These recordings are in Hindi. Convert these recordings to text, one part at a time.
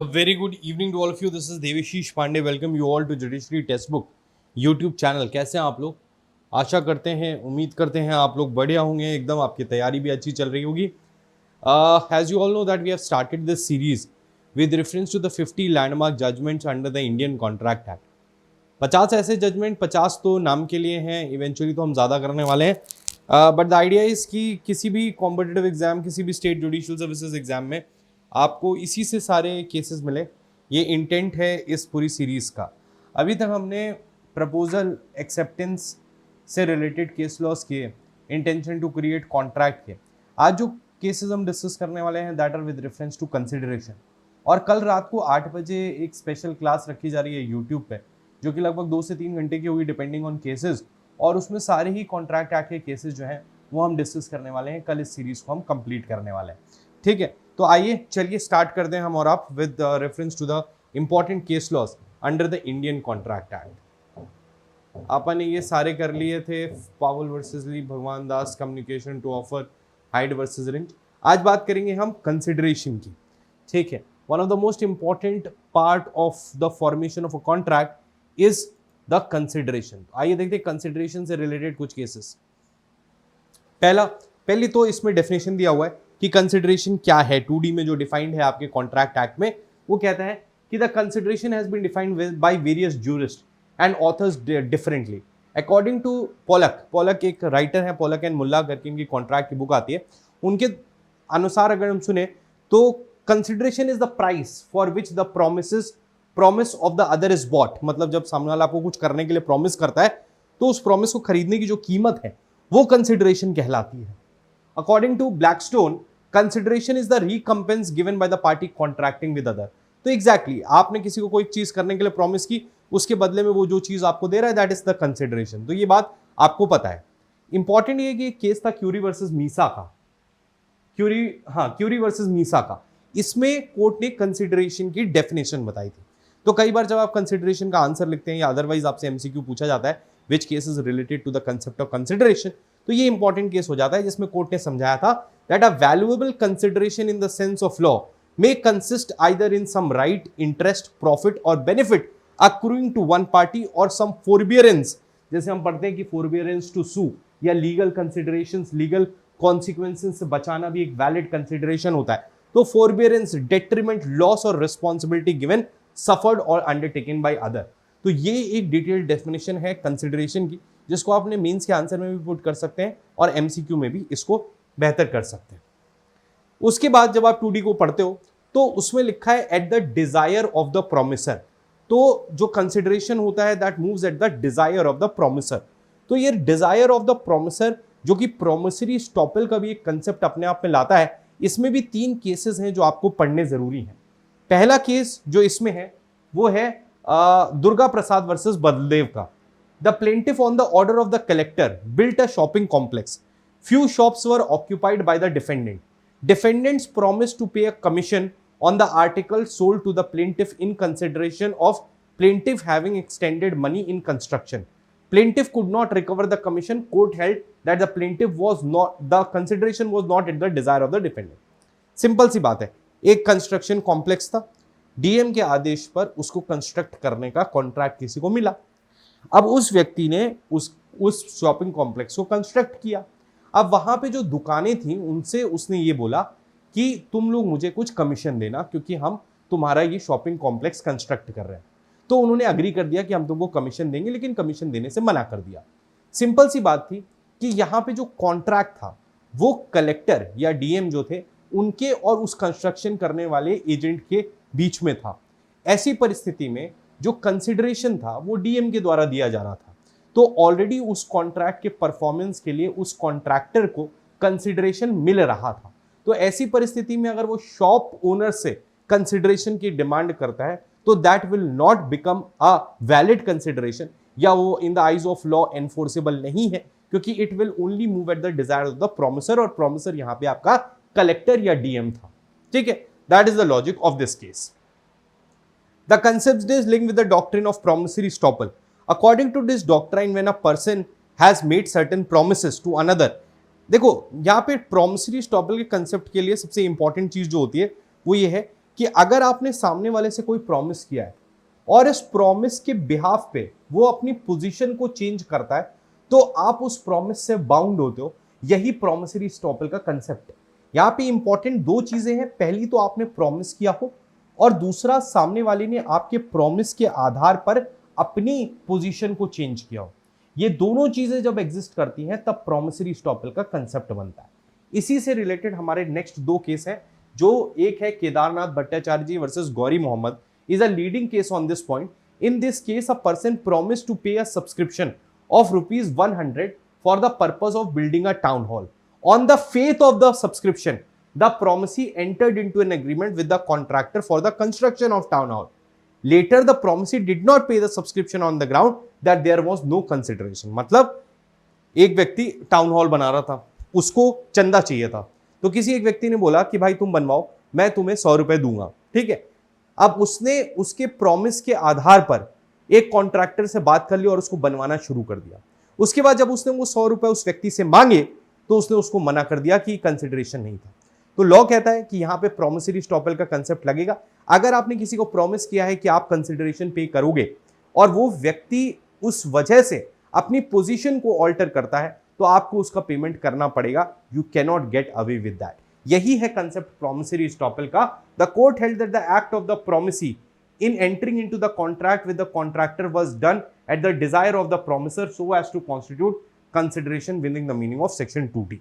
A very good evening to all of you. This is Devashish Pandey. Welcome you all to Judiciary Textbook YouTube channel. कैसे हैं आप लोग? आशा करते हैं, उम्मीद करते हैं आप लोग बढ़िया होंगे एकदम. आपकी तैयारी भी अच्छी चल रही होगी. As you all know that we have started this series with reference to the 50 landmark judgments under the Indian Contract Act. 50 ऐसे जजमेंट, 50 तो नाम के लिए हैं, इवेंचुअली तो हम ज़्यादा करने वाले हैं. बट द आइडिया इज़ कि किसी भी कॉम्पिटिटिव एग्जाम, किसी भी स्टेट जुडिशियल सर्विसेज एग्जाम में आपको इसी से सारे केसेस मिले. ये इंटेंट है इस पूरी सीरीज़ का. अभी तक हमने प्रपोजल एक्सेप्टेंस से रिलेटेड केस लॉस किए, इंटेंशन टू क्रिएट कॉन्ट्रैक्ट के. आज जो केसेस हम डिस्कस करने वाले हैं that are with reference to consideration. और कल रात को 8 बजे एक स्पेशल क्लास रखी जा रही है यूट्यूब पे, जो कि लगभग 2 से 3 घंटे की होगी डिपेंडिंग ऑन केसेस. और उसमें सारे ही कॉन्ट्रैक्ट एक्ट के केसेस जो हैं वो हम डिस्कस करने वाले हैं. कल इस सीरीज़ को हम कंप्लीट करने वाले हैं. ठीक है, तो आइए चलिए स्टार्ट कर दें हम और आप with reference to the important case laws under the Indian Contract Act. अपन ने ये सारे कर लिए थे. पावल versus Lee, Bhagwan Das communication to offer, Hyde versus Wrench. आज बात करेंगे हम कंसिडरेशन की. ठीक है, one of the most important part of the formation of a contract is the consideration. आइए देखते हैं कंसिडरेशन से रिलेटेड कुछ केसेस. पहली तो इसमें डेफिनेशन दिया हुआ है कि कंसिडरेशन क्या है. 2D में जो डिफाइंड है आपके कॉन्ट्रैक्ट एक्ट में, वो कहता है कि the consideration has been defined by various jurist and authors differently according to Pollock एक राइटर है, पोलक एंड मुल्ला करके इनकी कॉन्ट्रैक्ट की बुक आती है. उनके अनुसार अगर हम सुने तो consideration is the price for which the promise of the other is bought. मतलब जब सामने वाला आपको कुछ करने के लिए प्रॉमिस करता है तो उस प्रॉमिस को खरीदने की जो कीमत है वो कंसिडरेशन कहलाती है. According to Blackstone, consideration is the recompense given by the party contracting with other. तो exactly आपने किसी को कोई चीज करने के लिए प्रॉमिस की, उसके बदले में वो जो चीज आपको दे रहा है दैट इज द कंसिडरेशन. तो ये बात आपको पता है. इंपॉर्टेंट ये कि केस था क्यूरी वर्सेस मीसा का. क्यूरी वर्सेस मीसा का. इसमें कोर्ट ने कंसिडरेशन की डेफिनेशन बताई थी. तो कई बार जब आप कंसिडरेशन का आंसर लिखते हैं या अदरवाइज आपसे एमसीक्यू पूछा जाता है which case is related to the concept of consideration, तो ये इंपॉर्टेंट केस हो जाता है जिसमें कोर्ट ने समझाया था that a valuable consideration in the sense of law may consist either in some right, interest, profit or benefit accruing to one party or some forbearance. जैसे हम पढ़ते हैं कि forbearance to sue या legal considerations, legal consequences से बचाना भी एक valid consideration होता है. तो forbearance, detriment, loss और responsibility given, suffered or undertaken by other. तो ये एक डिटेल्ड डेफिनेशन है कंसिडरेशन की, जिसको आपने मेंस के आंसर में भी पुट कर सकते हैं और एमसीक्यू में भी इसको बेहतर कर सकते हैं. उसके बाद जब आप 2D को पढ़ते हो तो उसमें लिखा है at the desire of the promisor. तो जो कंसिडरेशन होता है that moves at the desire of the promisor. तो ये डिजायर ऑफ द प्रोमिसर जो कि प्रोमिसरी स्टॉपल का भी एक कंसेप्ट अपने आप में लाता है. इसमें भी 3 केसेस हैं जो आपको पढ़ने जरूरी हैं. पहला केस जो इसमें है वो है दुर्गा प्रसाद वर्सेस बलदेव का. The plaintiff on the order of the collector built a shopping complex. Few shops were occupied by the defendant. Defendants promised to pay a commission on the article sold to the plaintiff in consideration of plaintiff having extended money in construction. Plaintiff could not recover the commission. Court held that the consideration was not at the desire of the defendant. Simple सी बात है, एक कंस्ट्रक्शन कॉम्प्लेक्स था, डीएम के आदेश पर उसको कंस्ट्रक्ट करने का कॉन्ट्रैक्ट किसी को मिला. अब उस व्यक्ति ने उस शॉपिंग कॉम्प्लेक्स को कंस्ट्रक्ट किया. अब वहां पे जो दुकानें थी उनसे उसने ये बोला कि तुम लोग मुझे कुछ कमीशन देना क्योंकि हम तुम्हारा ये शॉपिंग कॉम्प्लेक्स कंस्ट्रक्ट कर रहे हैं. तो उन्होंने अग्री कर दिया कि हम तुमको कमीशन देंगे, लेकिन कमीशन देने से मना कर दिया. सिंपल सी बात थी कि यहाँ पे जो कॉन्ट्रैक्ट था वो कलेक्टर या डीएम जो थे उनके और उस कंस्ट्रक्शन करने वाले एजेंट के बीच में था. ऐसी परिस्थिति में जो कंसिडरेशन था वो डीएम के द्वारा दिया जा रहा था. तो ऑलरेडी उस कॉन्ट्रैक्ट के परफॉर्मेंस के लिए उस कॉन्ट्रैक्टर को कंसिडरेशन मिल रहा था. तो ऐसी परिस्थिति में अगर वो शॉप ओनर से कंसिडरेशन की डिमांड करता है तो that will not become a valid consideration, या वो इन the eyes of law enforceable नहीं है, क्योंकि it will only move at the desire of the promisor, और प्रोमिसर यहां पे आपका कलेक्टर या डीएम था. ठीक है, that is the logic of this case. The concept is linked with the doctrine of promissory estoppel. According to this doctrine, when a person has made certain promises to another, देखो यहाँ पे promissory estoppel के कंसेप्ट के लिए सबसे इंपॉर्टेंट चीज जो होती है वो ये है कि अगर आपने सामने वाले से कोई प्रॉमिस किया है और इस प्रॉमिस के बिहाफ पे वो अपनी पोजीशन को चेंज करता है, तो आप उस प्रॉमिस से बाउंड होते हो। यही प्रॉमिसरी एस्टॉपल का कंसेप्ट है। यहां पे इंपॉर्टेंट दो चीजें हैं, पहली तो आपने प्रॉमिस किया हो और दूसरा सामने वाले ने आपके प्रॉमिस के आधार पर अपनी पोजीशन को चेंज किया हो। ये दोनों चीजें जब एग्जिस्ट करती हैं तब प्रॉमिसरी एस्टॉपल का कंसेप्ट बनता है। इसी से रिलेटेड हमारे नेक्स्ट दो केस हैं, जो एक है Kedarnath Bhattacharya ji versus Gauri Mohammad, is a leading case on this point. In this case, a person promised to pay a subscription of rupees 100 for the purpose of building a town hall. On the faith of the subscription, the promisee entered into an agreement with the contractor for the construction of town hall. Later, the promisee did not pay the subscription on the ground that there was no consideration. मतलब एक व्यक्ति टाउन हॉल बना रहा था, उसको चंदा चाहिए था, तो किसी एक व्यक्ति ने बोला कि भाई तुम बनवाओ, मैं तुम्हें 100 रुपए दूंगा, ठीक है। अब उसने उसके प्रॉमिस के आधार पर एक कॉन्ट्रैक्टर से बात कर ली और उसको बनवाना शुरू कर दिया। उसके बाद जब उसने वो 100 रुपए उस व्यक्ति से मांगे तो उसने उसको मना कर दिया कि कंसिडरेशन नहीं था। तो लॉ कहता है कि यहां पे प्रॉमिसरी एस्टॉपल का कंसेप्ट लगेगा। अगर आपने किसी को प्रॉमिस किया है कि आप कंसिडरेशन पे करोगे और वो व्यक्ति उस वजह से अपनी पोजीशन को ऑल्टर करता है, तो आपको उसका पेमेंट करना पड़ेगा। You cannot get away with that. यही है कंसेप्ट प्रॉमिसरी एस्टॉपल का। The court held that the act of the promisee in entering into the contract with the contractor was done at the desire of the promiser so as to constitute consideration within the meaning of section 2D.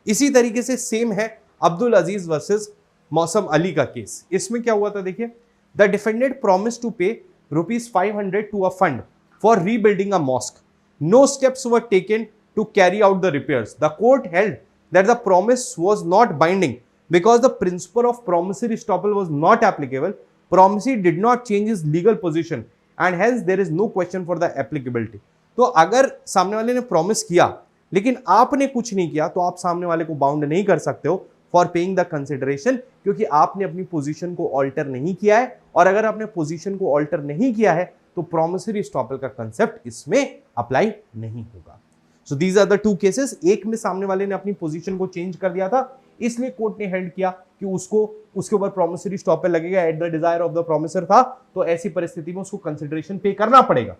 इसी तरीके से सेम है अब्दुल अजीज वर्सेस मौसम अली का केस। इसमें क्या हुआ था देखिए, द डिफेंडेंट प्रॉमिस टू पे ₹500 to a fund for rebuilding a mosque. No steps were taken to carry out the repairs. The court held that the promise was not binding because the principle of promissory estoppel was not applicable. Promisee did not change his legal position and hence there is no question for the applicability. तो अगर सामने वाले ने प्रॉमिस किया लेकिन आपने कुछ नहीं किया तो आप सामने वाले को बाउंड नहीं कर सकते हो फॉर पेइंग द कंसिडरेशन, क्योंकि आपने अपनी पोजीशन को ऑल्टर नहीं किया है। और अगर आपने पोजीशन को ऑल्टर नहीं किया है तो प्रॉमिसरी एस्टॉपल का कंसेप्ट इसमें अप्लाई नहीं होगा। So these are the two cases. एक में सामने वाले ने अपनी पोजीशन को चेंज कर दिया था, इसलिए कोर्ट ने हेल्ड किया कि उसको उसके ऊपर प्रॉमिसरी एस्टॉपल लगेगा, at the desire of the promiser था, तो ऐसी परिस्थिति में उसको कंसिडरेशन पे करना पड़ेगा।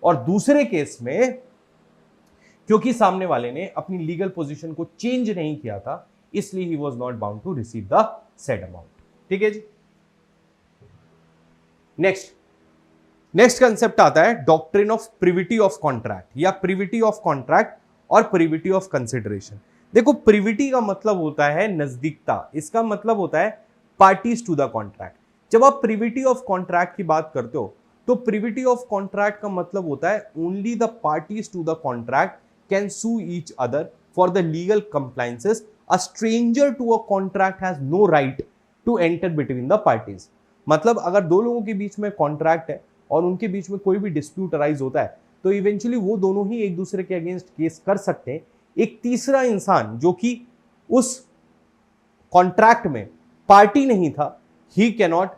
और दूसरे केस में क्योंकि सामने वाले ने अपनी लीगल पोजीशन को चेंज नहीं किया था, इसलिए he was not bound to receive the said amount. ठीक है जी। नेक्स्ट कंसेप्ट आता है doctrine of privity of contract, या प्रिविटी ऑफ कॉन्ट्रैक्ट और प्रिविटी ऑफ कंसिडरेशन। देखो, प्रिविटी का मतलब होता है नजदीकता, इसका मतलब होता है पार्टीज टू द कॉन्ट्रैक्ट। जब आप प्रिविटी ऑफ कॉन्ट्रैक्ट की बात करते हो तो प्रिविटी ऑफ कॉन्ट्रैक्ट का मतलब होता है only the parties to the contract can sue each other for the legal compliances. A stranger to a contract has no right to enter between the parties. मतलब अगर दो लोगों के बीच में कॉन्ट्रैक्ट है और उनके बीच में कोई भी डिस्प्यूट अराइज होता है तो इवेंचुअली वो दोनों ही एक दूसरे के अगेंस्ट केस कर सकते हैं। एक तीसरा इंसान जो कि उस कॉन्ट्रैक्ट में पार्टी नहीं था, he cannot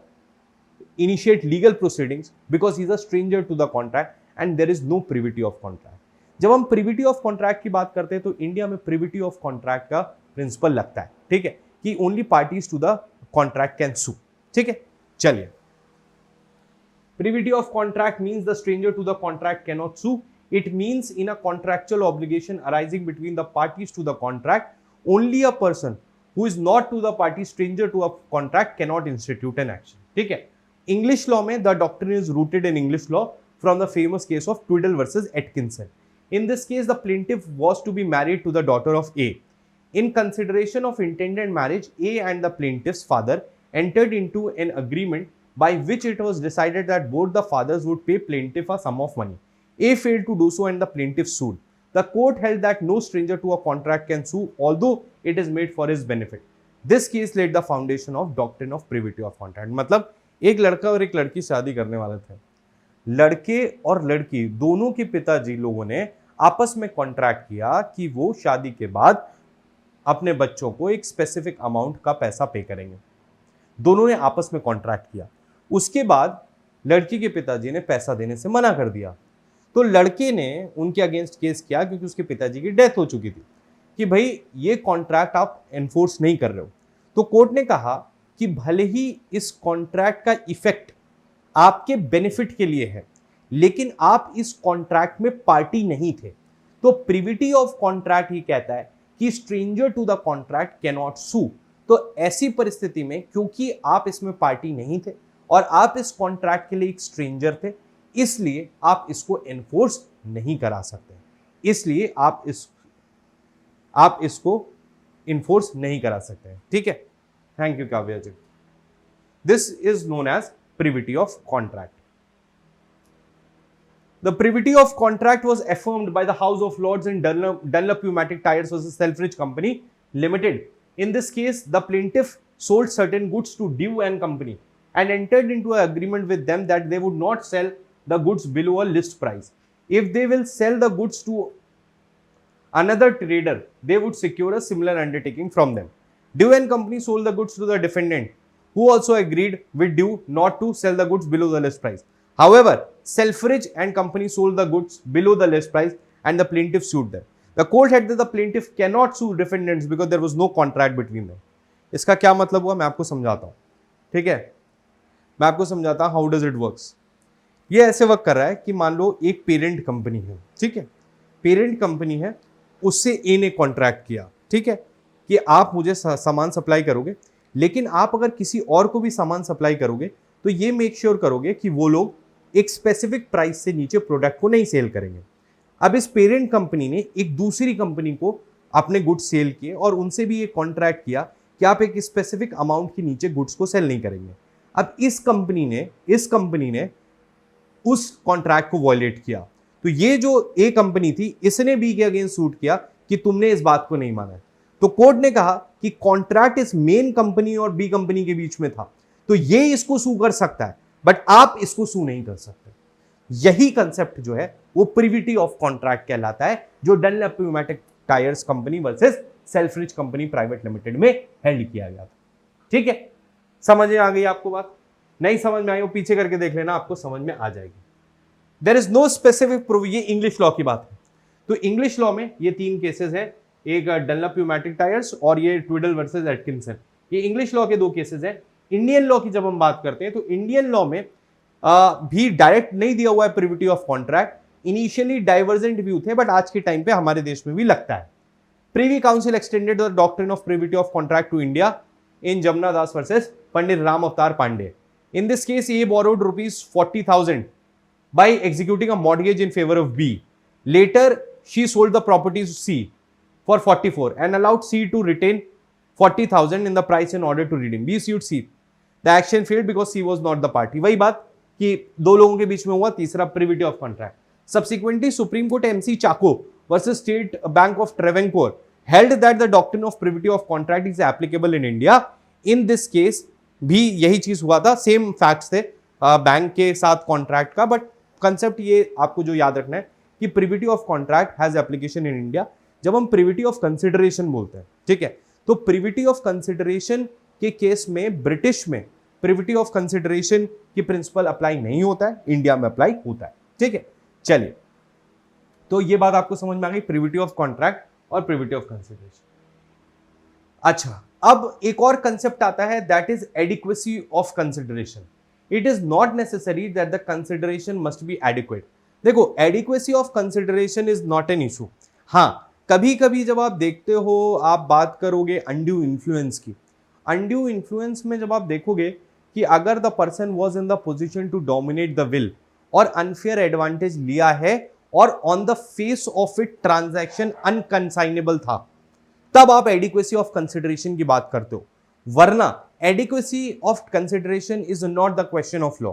initiate legal proceedings because he is a stranger to the contract and there is no privity of contract. जब हम प्रिविटी ऑफ कॉन्ट्रैक्ट की बात करते हैं तो इंडिया में प्रिविटी ऑफ कॉन्ट्रैक्ट का प्रिंसिपल लगता है, ठीक है, कि only parties to the contract can sue. ठीक है, चलिए। Privity of contract means the stranger to the contract cannot sue. It means in a contractual obligation arising between the parties to the contract, only a person who is not to the party, stranger to a contract, cannot institute an action. ठीक है। English law में the doctrine is rooted in English law from the famous case of Twiddle versus Atkinson. In this case, the plaintiff was to be married to the daughter of A. In consideration of intended marriage, A and the plaintiff's father entered into an agreement by which it was decided that both the fathers would pay plaintiff a sum of money. A failed to do so and the plaintiff sued. The court held that no stranger to a contract can sue although it is made for his benefit. This case laid the foundation of doctrine of privity of contract. मतलब एक लड़का और एक लड़की शादी करने वाले थे। लड़के और लड़की दोनों के पिताजी लोगों ने आपस में कॉन्ट्रैक्ट किया कि वो शादी के बाद अपने बच्चों को एक स्पेसिफिक अमाउंट का पैसा पे करेंगे। दोनों ने आपस में कॉन्ट्रैक्ट किया। उसके बाद लड़की के पिताजी ने पैसा देने से मना कर दिया, तो लड़के ने उनके अगेंस्ट केस किया क्योंकि उसके पिताजी की डेथ हो चुकी थी कि भाई ये कॉन्ट्रैक्ट आप एनफोर्स नहीं कर रहे हो। तो कोर्ट ने कहा कि भले ही इस कॉन्ट्रैक्ट का इफेक्ट आपके बेनिफिट के लिए है, लेकिन आप इस कॉन्ट्रैक्ट में पार्टी नहीं थे, तो प्रिविटी ऑफ कॉन्ट्रैक्ट ही कहता है कि stranger to the contract can not sue. तो ऐसी परिस्थिति में क्योंकि आप इसमें पार्टी नहीं थे और आप इस कॉन्ट्रैक्ट के लिए एक स्ट्रेंजर थे, इसलिए आप इसको एनफोर्स नहीं करा सकते, इसलिए आप इसको इन्फोर्स नहीं करा सकते। ठीक है, thank you Kavya ji. This is known as privity of contract. The privity of contract was affirmed by the House of Lords in Dunlop Pneumatic Tyres versus Selfridge Company Limited. In this case, the plaintiff sold certain goods to Dew and Company and entered into an agreement with them that they would not sell the goods below a list price. If they will sell the goods to another trader, they would secure a similar undertaking from them. Dew and Company sold the goods to the defendant, who also agreed with Dew not to sell the goods below the list price. However, Selfridge and Company sold the goods below the list price and the plaintiff sued them. The court held that the plaintiff cannot sue defendants because there was no contract between them. इसका क्या मतलब हुआ, मैं आपको समझाता हूँ। ठीक है, मैं आपको समझाता हूँ हाउ डज इट वर्क्स। ये ऐसे वर्क कर रहा है कि मान लो एक पेरेंट कंपनी है, ठीक है, पेरेंट कंपनी है, उससे ए ने कॉन्ट्रैक्ट किया, ठीक है, कि आप मुझे सामान सप्लाई करोगे, लेकिन आप अगर किसी और को भी सामान सप्लाई करोगे तो ये मेक श्योर करोगे कि वो लोग एक स्पेसिफिक प्राइस से नीचे प्रोडक्ट को नहीं सेल करेंगे। अब इस पेरेंट कंपनी ने एक दूसरी कंपनी को अपने गुड्स सेल किए और उनसे भी ये कॉन्ट्रैक्ट किया कि आप एक स्पेसिफिक अमाउंट के नीचे गुड्स को सेल नहीं करेंगे। अब इस कंपनी ने उस कॉन्ट्रैक्ट को वॉयलेट किया, तो ये जो ए कंपनी थी इसने बी के अगेंस्ट सूट किया कि तुमने इस बात को नहीं माना। तो कोर्ट ने कहा कि कॉन्ट्रैक्ट इस मेन कंपनी और बी कंपनी के बीच में था, तो ये इसको सू कर सकता है, बट आप इसको सू नहीं कर सकते। यही कंसेप्ट जो है वो प्रिविटी ऑफ कॉन्ट्रैक्ट कहलाता है, जो Dunlop Pneumatic Tyres Company versus Selfridge Company Private Limited में हेल्ड किया गया था। ठीक है, समझ में आ गई आपको बात? नहीं समझ में आई हो पीछे करके देख लेना, आपको समझ में आ जाएगी। There is no specific proof, ये इंग्लिश लॉ की बात है। तो इंग्लिश लॉ में ये तीन केसेस हैं, एक डनलप प्यूमेटिक टायर्स और ये ट्विडल वर्सेस एटकिंसन, ये इंग्लिश लॉ के दो केसेस हैं। इंडियन लॉ की जब हम बात करते हैं तो इंडियन लॉ में भी डायरेक्ट नहीं दिया हुआ है privity of contract. Initially divergent view थे, बट आज के टाइम पे हमारे देश में भी लगता है। Privy Council extended the doctrine of privity of contract to India in Jamuna Das versus Pandit Ram Avatar Pande. In this case A borrowed ₹40,000 by executing a mortgage in favor of B. Later she sold the property to C for 44 and allowed C to retain 40,000 in the price in order to redeem. B sued C. The action failed because C was not the party. वही बात कि दो लोगों के बीच में हुआ, तीसरा privity of contract. Subsequently, Supreme Court MC Chaco versus State Bank of Travancore held that the doctrine of privity of contract is applicable in India. In this case भी यही चीज हुआ था, सेम फैक्ट्स थे बैंक के साथ कॉन्ट्रैक्ट का, बट कंसेप्ट ये आपको जो याद रखना है कि privity of contract has application in India. जब हम प्रिविटी ऑफ कंसिडरेशन बोलते हैं, ठीक है, तो प्रिविटी ऑफ कंसिडरेशन के केस में ब्रिटिश में प्रिविटी ऑफ कंसिडरेशन की प्रिंसिपल अप्लाई नहीं होता है, इंडिया में अप्लाई होता है। ठीक है, चलिए, तो ये बात आपको समझ में आ गई, प्रिविटी ऑफ कॉन्ट्रैक्ट और प्रिविटी ऑफ कंसिडरेशन। अच्छा, अब एक और कंसेप्ट आता है, that is adequacy of consideration. It is not necessary that the consideration must be adequate. देखो, adequacy of consideration is not an issue. हाँ, कभी कभी जब आप देखते हो, आप बात करोगे अनड्यू इन्फ्लुएंस की। अनड्यू इन्फ्लुएंस में जब आप देखोगे कि अगर the person was in the position to dominate the will और अनफेयर एडवांटेज लिया है और on the face of it transaction unconscionable था, तब आप एडिक्वेसी ऑफ कंसिडरेशन की बात करते हो। वरना adequacy of consideration is not the question of law.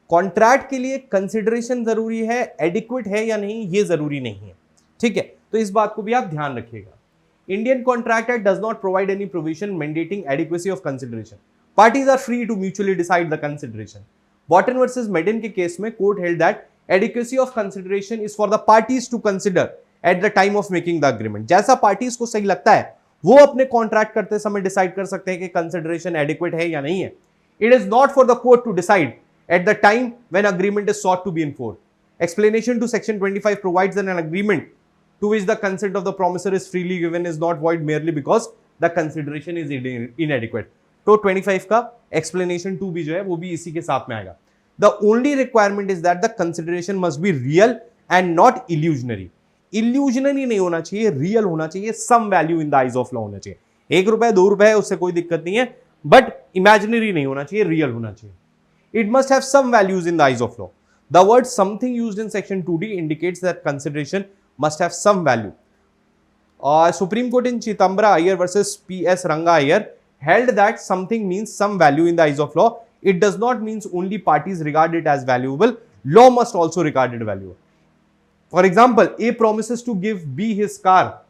Contract के लिए कंसिडरेशन जरूरी है, एडिक्वेट है या नहीं ये जरूरी नहीं है। ठीक है, तो इस बात को भी आप ध्यान रखिएगा। Indian Contract Act does not provide any provision mandating adequacy of consideration. Parties are free to mutually decide the consideration. Bolton versus Madden के केस में court held that adequacy of consideration is for the parties to consider at the time of making the agreement. जैसा पार्टीज को सही लगता है वो अपने कॉन्ट्रैक्ट करते समय डिसाइड कर सकते हैं कि कंसिडरेशन एडिक्वेट है या नहीं है। It is not for the court to decide at the time when agreement is sought to be enforced. Explanation to section 25 provides that an agreement to which the consent of the promisor is freely given is not void merely because the consideration is inadequate. तो 25 का एक्सप्लेनेशन 2 भी जो है वो भी इसी के साथ में आएगा। The only requirement is that the consideration must be real and not illusionary. Illusionary नहीं होना चाहिए, रियल होना चाहिए, some value in the eyes of law होना चाहिए। 1 रुपए 2 रुपए है उससे कोई दिक्कत नहीं है, बट इमेजिनरी नहीं होना चाहिए, रियल होना चाहिए। It must have some values in the eyes of law. The word something used in section 2D indicates that consideration must have some value. Supreme Court in Chitambra Iyer versus P.S. Ranga Iyer held that something means some value in the eyes of law. It does not mean only parties regard it as valuable. Law must also regard it valuable. For example, A promises to give B his car.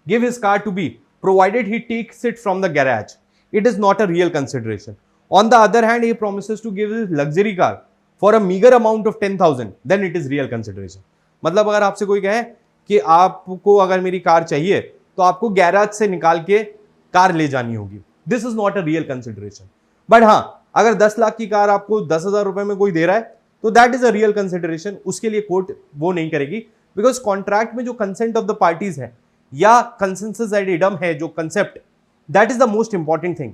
Give his car to B, provided he takes it from the garage. It is not a real consideration. On the other hand, A promises to give his luxury car for a meager amount of 10,000, then it is real consideration. मतलब अगर आपसे कोई कहे कि आपको अगर मेरी कार चाहिए तो आपको गैराज से निकाल के कार ले जानी होगी, this is not a real consideration. But हाँ, अगर 10 लाख की कार आपको 10,000 रुपए में कोई दे रहा है तो that is a real consideration. उसके लिए कोर्ट वो नहीं करेगी, बिकॉज कॉन्ट्रैक्ट में जो कंसेंट ऑफ द पार्टीज है या कंसेंसस एड इडम है, जो concept, that is the most important thing.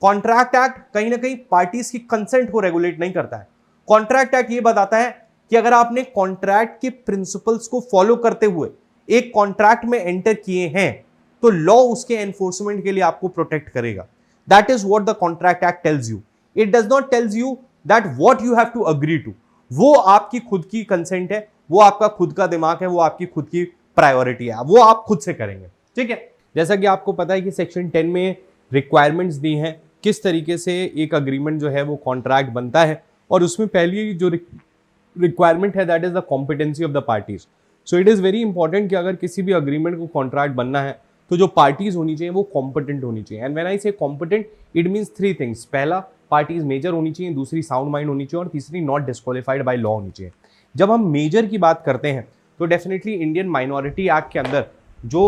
Contract act कहीं ना कहीं पार्टीज की कंसेंट को रेगुलेट नहीं करता है। कॉन्ट्रैक्ट एक्ट ये बताता है कि अगर आपने कॉन्ट्रैक्ट के प्रिंसिपल्स को फॉलो करते हुए एक कॉन्ट्रैक्ट में एंटर किए हैं तो लॉ उसके एनफोर्समेंट के लिए आपको प्रोटेक्ट करेगा। That is what the contract act tells you. It does not tells you that what you have to agree to. वो आपकी खुद की कंसेंट है, वो आपका खुद का दिमाग है, वो आपकी खुद की प्रायोरिटी है, वो आप खुद से करेंगे। ठीक है, जैसा कि आपको पता है कि सेक्शन 10 में रिक्वायरमेंट्स दी हैं किस तरीके से एक अग्रीमेंट जो है वो कॉन्ट्रैक्ट बनता है, और उसमें पहली जो रिक्वायरमेंट है that is the competency of the parties. So it is very important कि अगर किसी भी अग्रीमेंट को कॉन्ट्रैक्ट बनना है तो जो पार्टीज होनी चाहिए वो कॉम्पिटेंट होनी चाहिए। एंड व्हेन आई से कॉम्पिटेंट इट मीन्स 3 थिंग्स। पहला, पार्टीज मेजर होनी चाहिए, दूसरी साउंड माइंड होनी चाहिए, और तीसरी नॉट डिस्क्वालीफाइड बाय लॉ होनी चाहिए। जब हम मेजर की बात करते हैं तो डेफिनेटली इंडियन माइनॉरिटी एक्ट के अंदर जो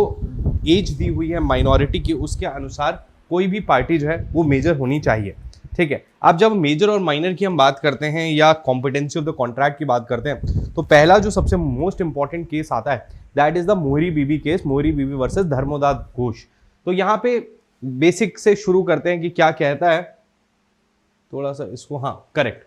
एज दी हुई है माइनॉरिटी की, उसके अनुसार कोई भी पार्टी जो है वो मेजर होनी चाहिए। ठीक है, अब जब मेजर और माइनर की हम बात करते हैं या कॉम्पिटेंसी ऑफ द कॉन्ट्रैक्ट की बात करते हैं तो पहला जो सबसे मोस्ट इंपॉर्टेंट केस आता है दैट इज द मोहरी बीबी केस, मोहरी बीबी वर्सेस धर्मोदास घोष। तो यहाँ पे बेसिक से शुरू करते हैं कि क्या कहता है, थोड़ा सा इसको, हाँ correct,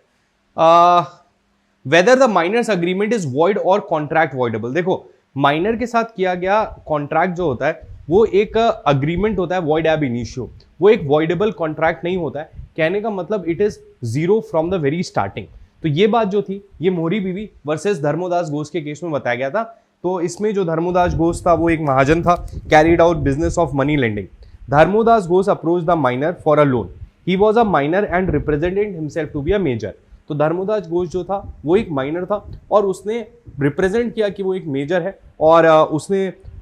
whether the minor's agreement is void और कॉन्ट्रैक्ट वॉइडेबल। देखो, माइनर के साथ किया गया कॉन्ट्रैक्ट जो होता है वो एक अग्रीमेंट होता है वॉइड एब इनिशियो, वो एक वॉइडेबल कॉन्ट्रैक्ट नहीं होता है। कहने का मतलब it is zero from the very starting. तो ये बात जो थी ये मोहरी बीवी वर्सेस धर्मोदास घोष के केस में बताया गया था। तो इसमें जो धर्मोदास घोष था वो एक महाजन था, carried out business of money lending. Dharmodas Ghosh approach the minor for a loan. He was a minor and represented himself to be a major. तो धर्मोदास घोष जो था वो एक माइनर था और उसने रिप्रेजेंट किया कि वो एक मेजर है, और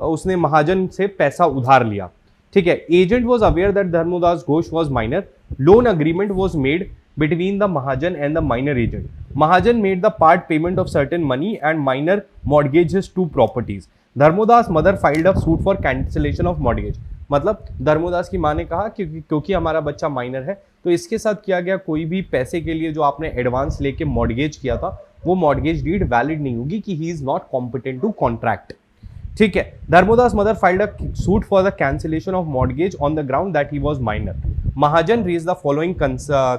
उसने महाजन से पैसा उधार लिया। ठीक है, agent was aware that Dharmodas Ghosh was minor. Loan agreement was made between the Mahajan and the minor agent. Mahajan made the part payment of certain money and minor mortgaged his 2 properties. Dharmodas mother filed a suit for cancellation of mortgage. मतलब धर्मोदास की माँ ने कहा कि क्योंकि हमारा बच्चा माइनर है तो इसके साथ किया गया कोई भी पैसे के लिए जो आपने एडवांस लेके मॉर्गेज किया था वो मॉर्गेज डीड वैलिड नहीं होगी, कि he is not competent to contract. ठीक है, Dharmodas mother filed a suit for the cancellation of mortgage on the ground that he was minor. Mahajan raised the following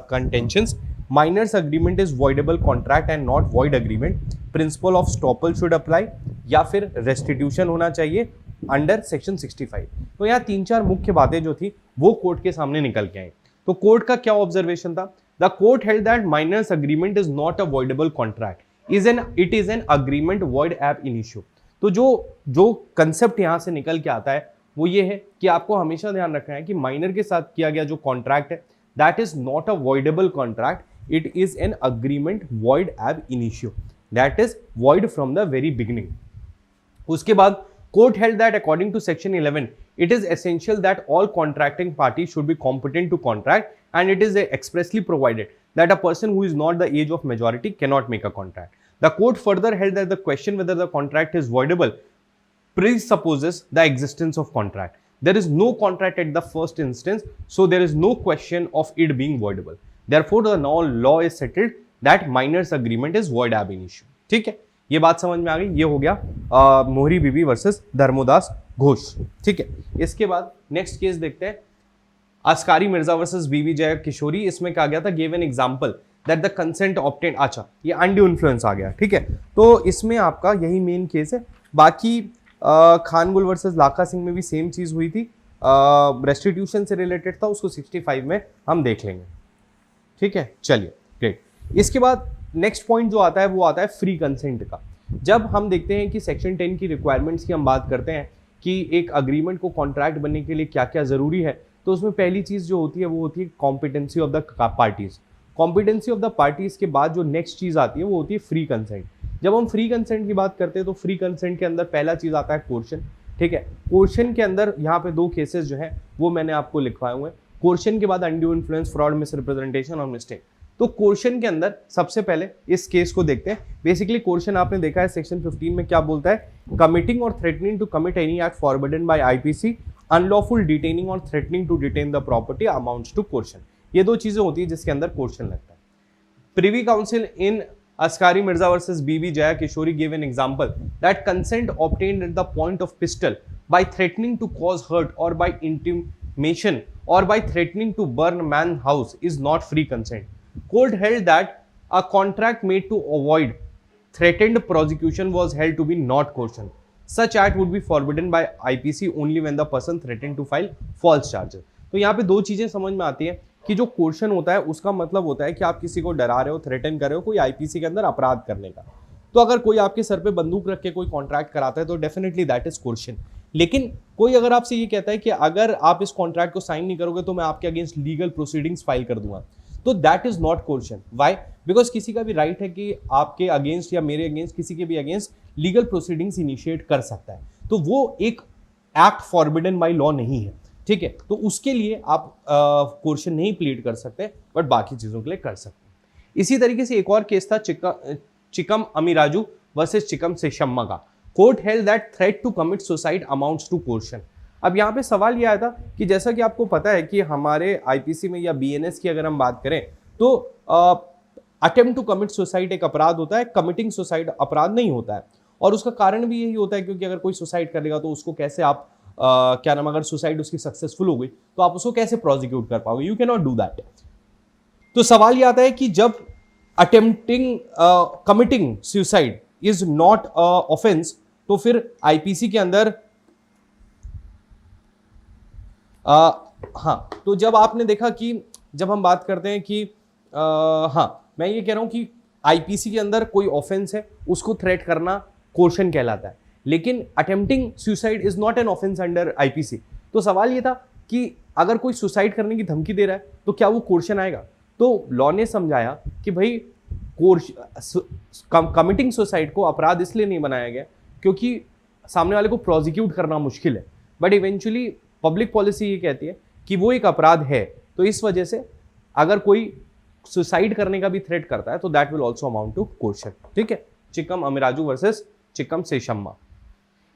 contentions. Minors agreement is voidable contract and not void agreement. Principle of estoppel should apply, या फिर restitution होना चाहिए under section 65। तो यहाँ 3-4 मुख्य बातें जो थी वो कोर्ट के सामने निकल के आई। तो कोर्ट का क्या ऑब्जर्वेशन था? The court held that minors agreement is not a voidable contract. It is an agreement void ab initio। तो जो कंसेप्ट यहाँ से निकल के आता है वो ये है कि आपको हमेशा ध्यान रखना है कि माइनर के साथ किया गया जो कॉन्ट्रैक्ट है that is not a voidable contract, it is an agreement void ab initio, that is void from the very beginning. उसके बाद court held that according to section 11 it is essential that all contracting party should be competent to contract and it is expressly provided that a person who is not the age of majority can not make a contract. The court further held that the question whether the contract is voidable presupposes the existence of contract. There is no contract at the first instance, so there is no question of it being voidable. Therefore, the law is settled that minors agreement is void ab initio. ठीक है, ये बात समझ में आ गई। ये हो गया मोहरी बीबी वर्सेस धर्मोदास घोष। ठीक है, इसके बाद नेक्स्ट केस देखते हैं। अस्कारी मिर्जा वर्सेस बीवी जया किशोरी, इसमें क्या गया था, give an example that the consent obtained, अच्छा ये अनड्यू इन्फ्लुएंस आ गया, ठीक है। तो इसमें आपका यही मेन केस है। बाकी खानगुल वर्सेस लाखा सिंह में भी सेम चीज हुई थी, रेस्टिट्यूशन से रिलेटेड था, उसको 65 में हम देख लेंगे, ठीक है। चलिए ग्रेट। इसके बाद नेक्स्ट पॉइंट जो आता है वो आता है फ्री कंसेंट का। जब हम देखते हैं कि सेक्शन 10 की रिक्वायरमेंट्स की हम बात करते हैं कि एक अग्रीमेंट को कॉन्ट्रैक्ट बनने के लिए क्या क्या जरूरी है, तो उसमें पहली चीज जो होती है वो होती है competency of the parties. Competency of the parties के बाद जो नेक्स्ट चीज आती है वो होती है फ्री कंसेंट। जब हम फ्री कंसेंट की बात करते हैं तो फ्री कंसेंट के अंदर पहला चीज आता है कोर्शन, ठीक है। कोर्शन के अंदर यहाँ पे दो केसेस जो है वो मैंने आपको लिखवाए हुए हैं। कोर्शन के बाद अनड्यू इन्फ्लुएंस, फ्रॉड, मिसरिप्रेजेंटेशन और मिस्टेक। तो कोर्शन के अंदर सबसे पहले इस केस को देखते हैं। बेसिकली कोर्शन आपने देखा है सेक्शन 15 में क्या बोलता है, कमिटिंग और threatening to commit any act forbidden by IPC, unlawful detaining और threatening to detain the property amounts to coercion. ये दो चीजें होती है जिसके अंदर कोर्शन लगता है। Privy council in Askari Mirza versus Bibi Jaya Kishori give an example that consent obtained at the point of pistol by threatening to cause hurt और बाय इंटिमेशन और by threatening to burn man house is not free consent. Court held that a contract made to avoid threatened prosecution was held to be not coercion. Such act would be forbidden by IPC only when the person threatened to file false charges. तो यहाँ पे दो चीजें समझ में आती है कि जो कोर्शन होता है उसका मतलब होता है कि आप किसी को डरा रहे हो, थ्रेटन कर रहे हो कोई आईपीसी के अंदर अपराध करने का। तो अगर कोई आपके सर पे बंदूक रख के कोई कॉन्ट्रैक्ट कराता है तो डेफिनेटली दैट इज कोर्शन। लेकिन कोई अगर आपसे ये कहता है कि अगर आप इस कॉन्ट्रैक्ट को साइन नहीं करोगे तो मैं आपके अगेंस्ट लीगल प्रोसीडिंग्स फाइल कर दूंगा, तो that is not coercion. Why? Because किसी का भी राइट है कि आपके अगेंस्ट या मेरे अगेंस्ट किसी के भी अगेंस्ट लीगल प्रोसीडिंग्स इनिशिएट कर सकता है, तो वो एक एक्ट फॉरबिडन बाय लॉ नहीं है, ठीक है। तो उसके लिए आप कोर्शन नहीं प्लीड कर सकते, बट बाकी चीजों के लिए कर सकते हैं। इसी तरीके से एक और केस था चिकम अमीराजू वर्सेस चिकम सेशम्मा का। Court held that threat to commit suicide amounts to coercion. अब यहाँ पे सवाल यह आया था कि जैसा कि आपको पता है कि हमारे आईपीसी में या बीएनएस की अगर हम बात करें तो अटेम्प्ट टू कमिट सुसाइड एक अपराध होता है, कमिटिंग सुसाइड अपराध नहीं होता है। और उसका कारण भी यही होता है क्योंकि अगर कोई सुसाइड करेगा तो उसको कैसे आप क्या नाम, अगर सुसाइड उसकी सक्सेसफुल हो गई तो आप उसको कैसे प्रोसिक्यूट कर पाओगे? You can not do that. तो सवाल यह आता है कि जब attempting committing suicide is not offence, तो फिर आईपीसी के अंदर हाँ, तो जब आपने देखा कि जब हम बात करते हैं कि हाँ, मैं ये कह रहा हूं कि आईपीसी के अंदर कोई ऑफेंस है उसको थ्रेट करना कोर्शन कहलाता है, लेकिन attempting suicide is not an offence under IPC. तो सवाल ये था कि अगर कोई सुसाइड करने की धमकी दे रहा है तो क्या वो कोर्शन आएगा? तो लॉ ने समझाया कि भाई कमिटिंग सुसाइड को अपराध इसलिए नहीं बनाया गया क्योंकि सामने वाले को प्रोसिक्यूट करना मुश्किल है, बट इवेंचुअली पब्लिक पॉलिसी ये कहती है कि वो एक अपराध है, तो इस वजह से अगर कोई सुसाइड करने का भी थ्रेट करता है तो that will also amount to coercion, ठीक है। चिकम अमीराजू वर्सेस चिकम सेशम्मा।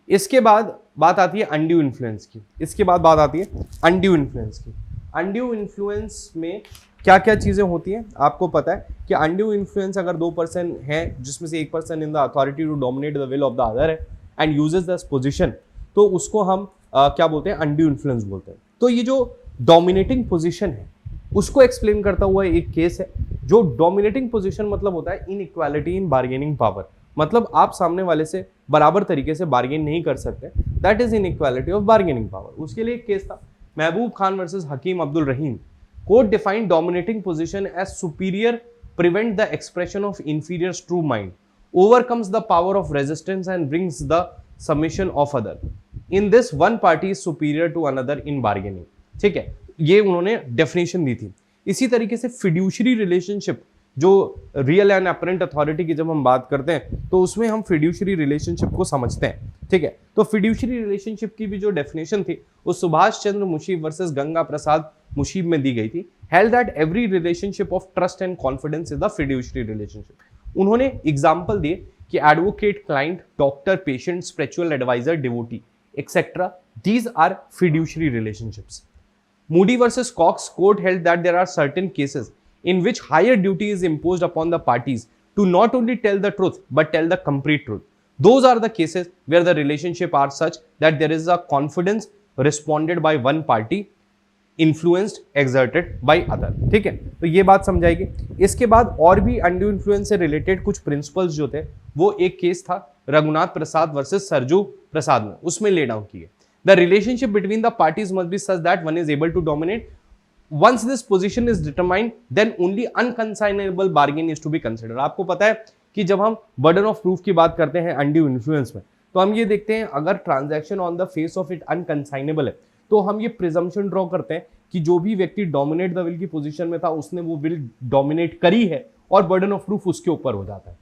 इसके बाद बात आती है अनड्यू इन्फ्लुएंस की। इसके बाद बात आती है अनड्यू इन्फ्लुएंस की। अनड्यू इन्फ्लुएंस में क्या क्या चीजें होती हैं आपको पता है कि अनड्यू इन्फ्लुएंस अगर दो पर्सन है जिसमें से एक person in the authority to dominate the will of the other है एंड यूजेस द पोजिशन, तो उसको हम क्या बोलते हैं? अनड्यू इन्फ्लुएंस बोलते हैं। तो ये जो डोमिनेटिंग पोजीशन है उसको एक्सप्लेन करता हुआ एक केस है। जो डोमिनेटिंग पोजीशन मतलब होता है इनइक्वालिटी इन बार्गेनिंग पावर, मतलब आप सामने वाले से बराबर तरीके से बार्गेन नहीं कर सकते, that is inequality of bargaining power. उसके लिए एक केस था Mahboob Khan versus Hakim Abdul Rahim. Court defined dominating position as superior, prevent the expression of inferior true mind, overcomes the power of resistance and brings the submission of other. In this one party is superior to another in bargaining. ठीक है, ये उन्होंने डेफिनेशन दी थी। इसी तरीके से फिड्यूशरी रिलेशनशिप, जो रियल एंड अपरेंट अथॉरिटी की जब हम बात करते हैं तो उसमें हम फिड्यूशरी रिलेशनशिप को समझते हैं, ठीक है। तो फिड्यूशरी रिलेशनशिप की भी जो डेफिनेशन थी वो सुभाष चंद्र मुशीब वर्सेस गंगा प्रसाद मुशीब में दी गई थी। Held that every relationship of trust and confidence is the fiduciary relationship. उन्होंने एग्जाम्पल दिए कि advocate, client, doctor, patient, spiritual adviser, devotee etcetera, these are fiduciary relationships. Moody versus Cox, court held that there are certain cases in which higher duty is imposed upon the parties to not only tell the truth but tell the complete truth. Those are the cases where the relationship are such that there is a confidence responded by one party influenced exerted by other. ठीक है, तो ये बात समझाएगी। इसके बाद और भी अनड्यू इन्फ्लुएंस से रिलेटेड कुछ प्रिंसिपल्स जो थे, वो एक केस था रघुनाथ प्रसाद वर्सेस सरजू प्रसाद में, उसमें ले डाउन किए। The relationship between the parties must be such that one is able to dominate. Once this position is determined, then only unconsignable bargain is to be considered। आपको पता है कि जब हम burden of proof की बात करते हैं undue influence में, तो हम ये देखते हैं अगर transaction on the face of it unconscionable है, तो हम ये प्रिजम्पशन ड्रॉ करते हैं कि जो भी व्यक्ति डोमिनेट द विल की पोजीशन में था, उसने वो विल डोमिनेट करी है और बर्डन ऑफ प्रूफ उसके ऊपर हो जाता है।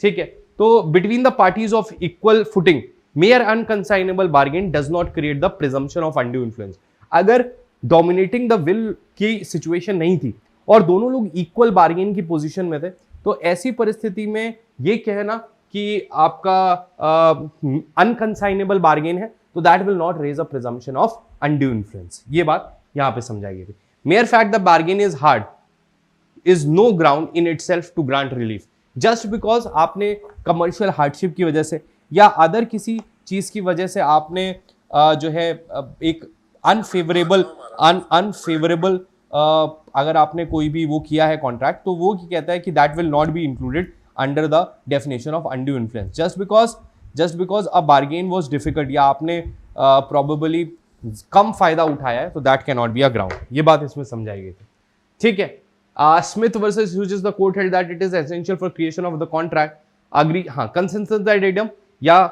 ठीक है, तो between the parties of equal footing mere unconscionable bargain does not create the presumption of undue influence. अगर डोमिनेटिंग द विल की सिचुएशन नहीं थी और दोनों लोग इक्वल बार्गेन की पोजीशन में थे, तो ऐसी परिस्थिति में ये कहना कि आपका अनकंसाइनेबल बार्गेन है, तो that will not raise a presumption of undue influence. ये बात यहां पे समझाई गई थी। Mere fact the bargain is hard is no ground in itself to grant relief. Just because आपने कमर्शियल हार्डशिप की वजह से या अदर किसी चीज की वजह से आपने जो है एक अनफेवरेबल अगर आपने कोई भी वो किया है कॉन्ट्रैक्ट, तो वो कहता है कि that will not be included under the definition of undue influence. Just because a bargain was difficult या आपने प्रोबेबली कम फायदा उठाया है, तो that can not be a ground. ये बात इसमें समझाई गई थी। ठीक है, Smith versus Hughes the court held that it is essential for creation of the contract agree. हाँ, कंसेंसस एडिडम या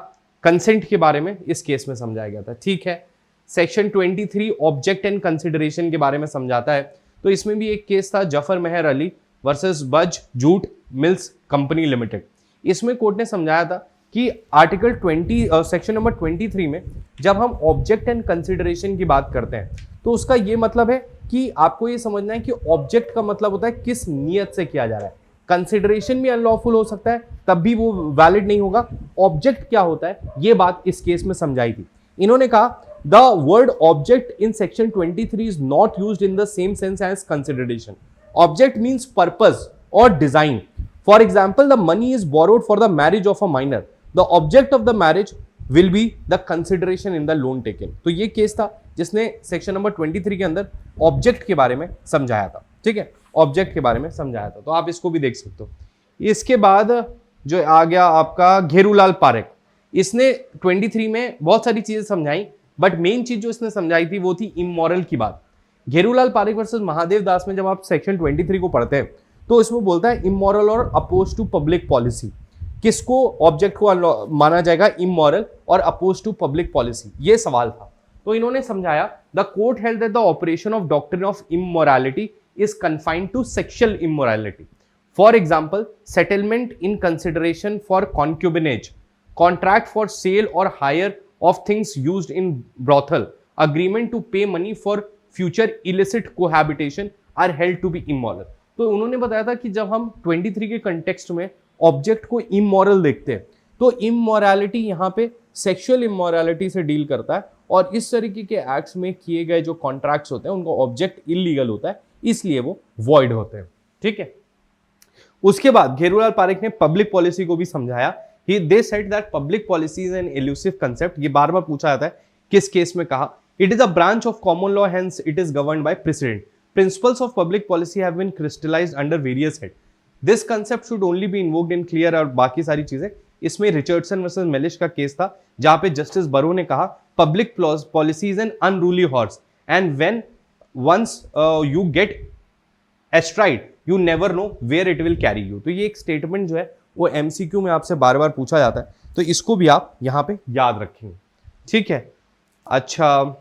कंसेंट के बारे में इस केस में समझाया गया था। ठीक है, सेक्शन 23 ऑब्जेक्ट एंड कंसिडरेशन के बारे में समझाता है। तो इसमें भी एक केस था जफर मेहर अली वर्सेस बज जूट मिल्स कंपनी लिमिटेड। इसमें कोर्ट ने समझाया था कि आर्टिकल 20 सेक्शन नंबर 23 में जब हम ऑब्जेक्ट एंड कंसिडरेशन की बात करते हैं, तो उसका ये मतलब है कि आपको ये समझना है कि ऑब्जेक्ट का मतलब होता है किस नियत से किया जा रहा है। कंसिडरेशन भी अनलॉफुल हो सकता है, तब भी वो वैलिड नहीं होगा। ऑब्जेक्ट क्या होता है, ये बात इस केस में समझाई थी। इन्होंने कहा the word object in section 23 is not used in the same sense as consideration. Object means purpose or design. For example, the money is borrowed for the marriage of a minor. The object of the marriage will be the consideration in the loan taken. तो ये केस था जिसने सेक्शन नंबर 23 के अंदर ऑब्जेक्ट के बारे में समझाया था। ठीक है, ऑब्जेक्ट के बारे में समझाया था, तो आप इसको भी देख सकते हो। इसके बाद जो आ गया आपका घेरूलाल पारेख, इसने 23 में बहुत सारी चीजें समझाई, बट मेन चीज जो इसने समझाई थी वो थी इमोरल की बात। घेरूलाल पारेख वर्सेस महादेव दास में जब आप सेक्शन 23 को पढ़ते हैं, तो इसमें बोलता है इमोरल और अपोज टू पब्लिक पॉलिसी। किसको ऑब्जेक्ट को माना जाएगा, इमोरल और अपोज टू पब्लिक पॉलिसी, ये सवाल था। तो इन्होंने समझाया the court held that the operation of doctrine of immorality is confined to sexual immorality. For example, settlement in consideration for concubinage, contract for sale और hire of things used in brothel, agreement to pay money for future illicit cohabitation are held to be immoral। तो उन्होंने बताया था कि जब हम 23 के कंटेक्स्ट में ऑब्जेक्ट को इमोरल देखते हैं, तो इमोरलिटी यहाँ पे सेक्सुअल इमोरलिटी से डील करता है, और इस तरीके के एक्ट्स में किए गए जो कॉन्ट्रैक्ट्स होते हैं उनको ऑब्जेक्ट इलीगल होता है, इसलिए वो वॉइड होते हैं। ठीक है, उसके बाद घेरूलाल पारेख ने पब्लिक पॉलिसी को भी समझाया। They said that public policy is an elusive concept। ये बार बार पूछा जाता है किस केस में कहा। It is a branch of common law, hence it is governed by precedent. Principles of public policy have been crystallized under various heads. This concept should only be invoked in clear और बाकी सारी चीजें। इसमें रिचर्डसन वर्सेस मेलिश का केस था, जहां पे जस्टिस बरो ने कहा public policy is an unruly horse and when once you get astride you never know where it will carry you. तो ये एक स्टेटमेंट जो है वो एमसीक्यू में आपसे बार बार पूछा जाता है, तो इसको भी आप यहां पे याद रखेंगे। ठीक है, अच्छा,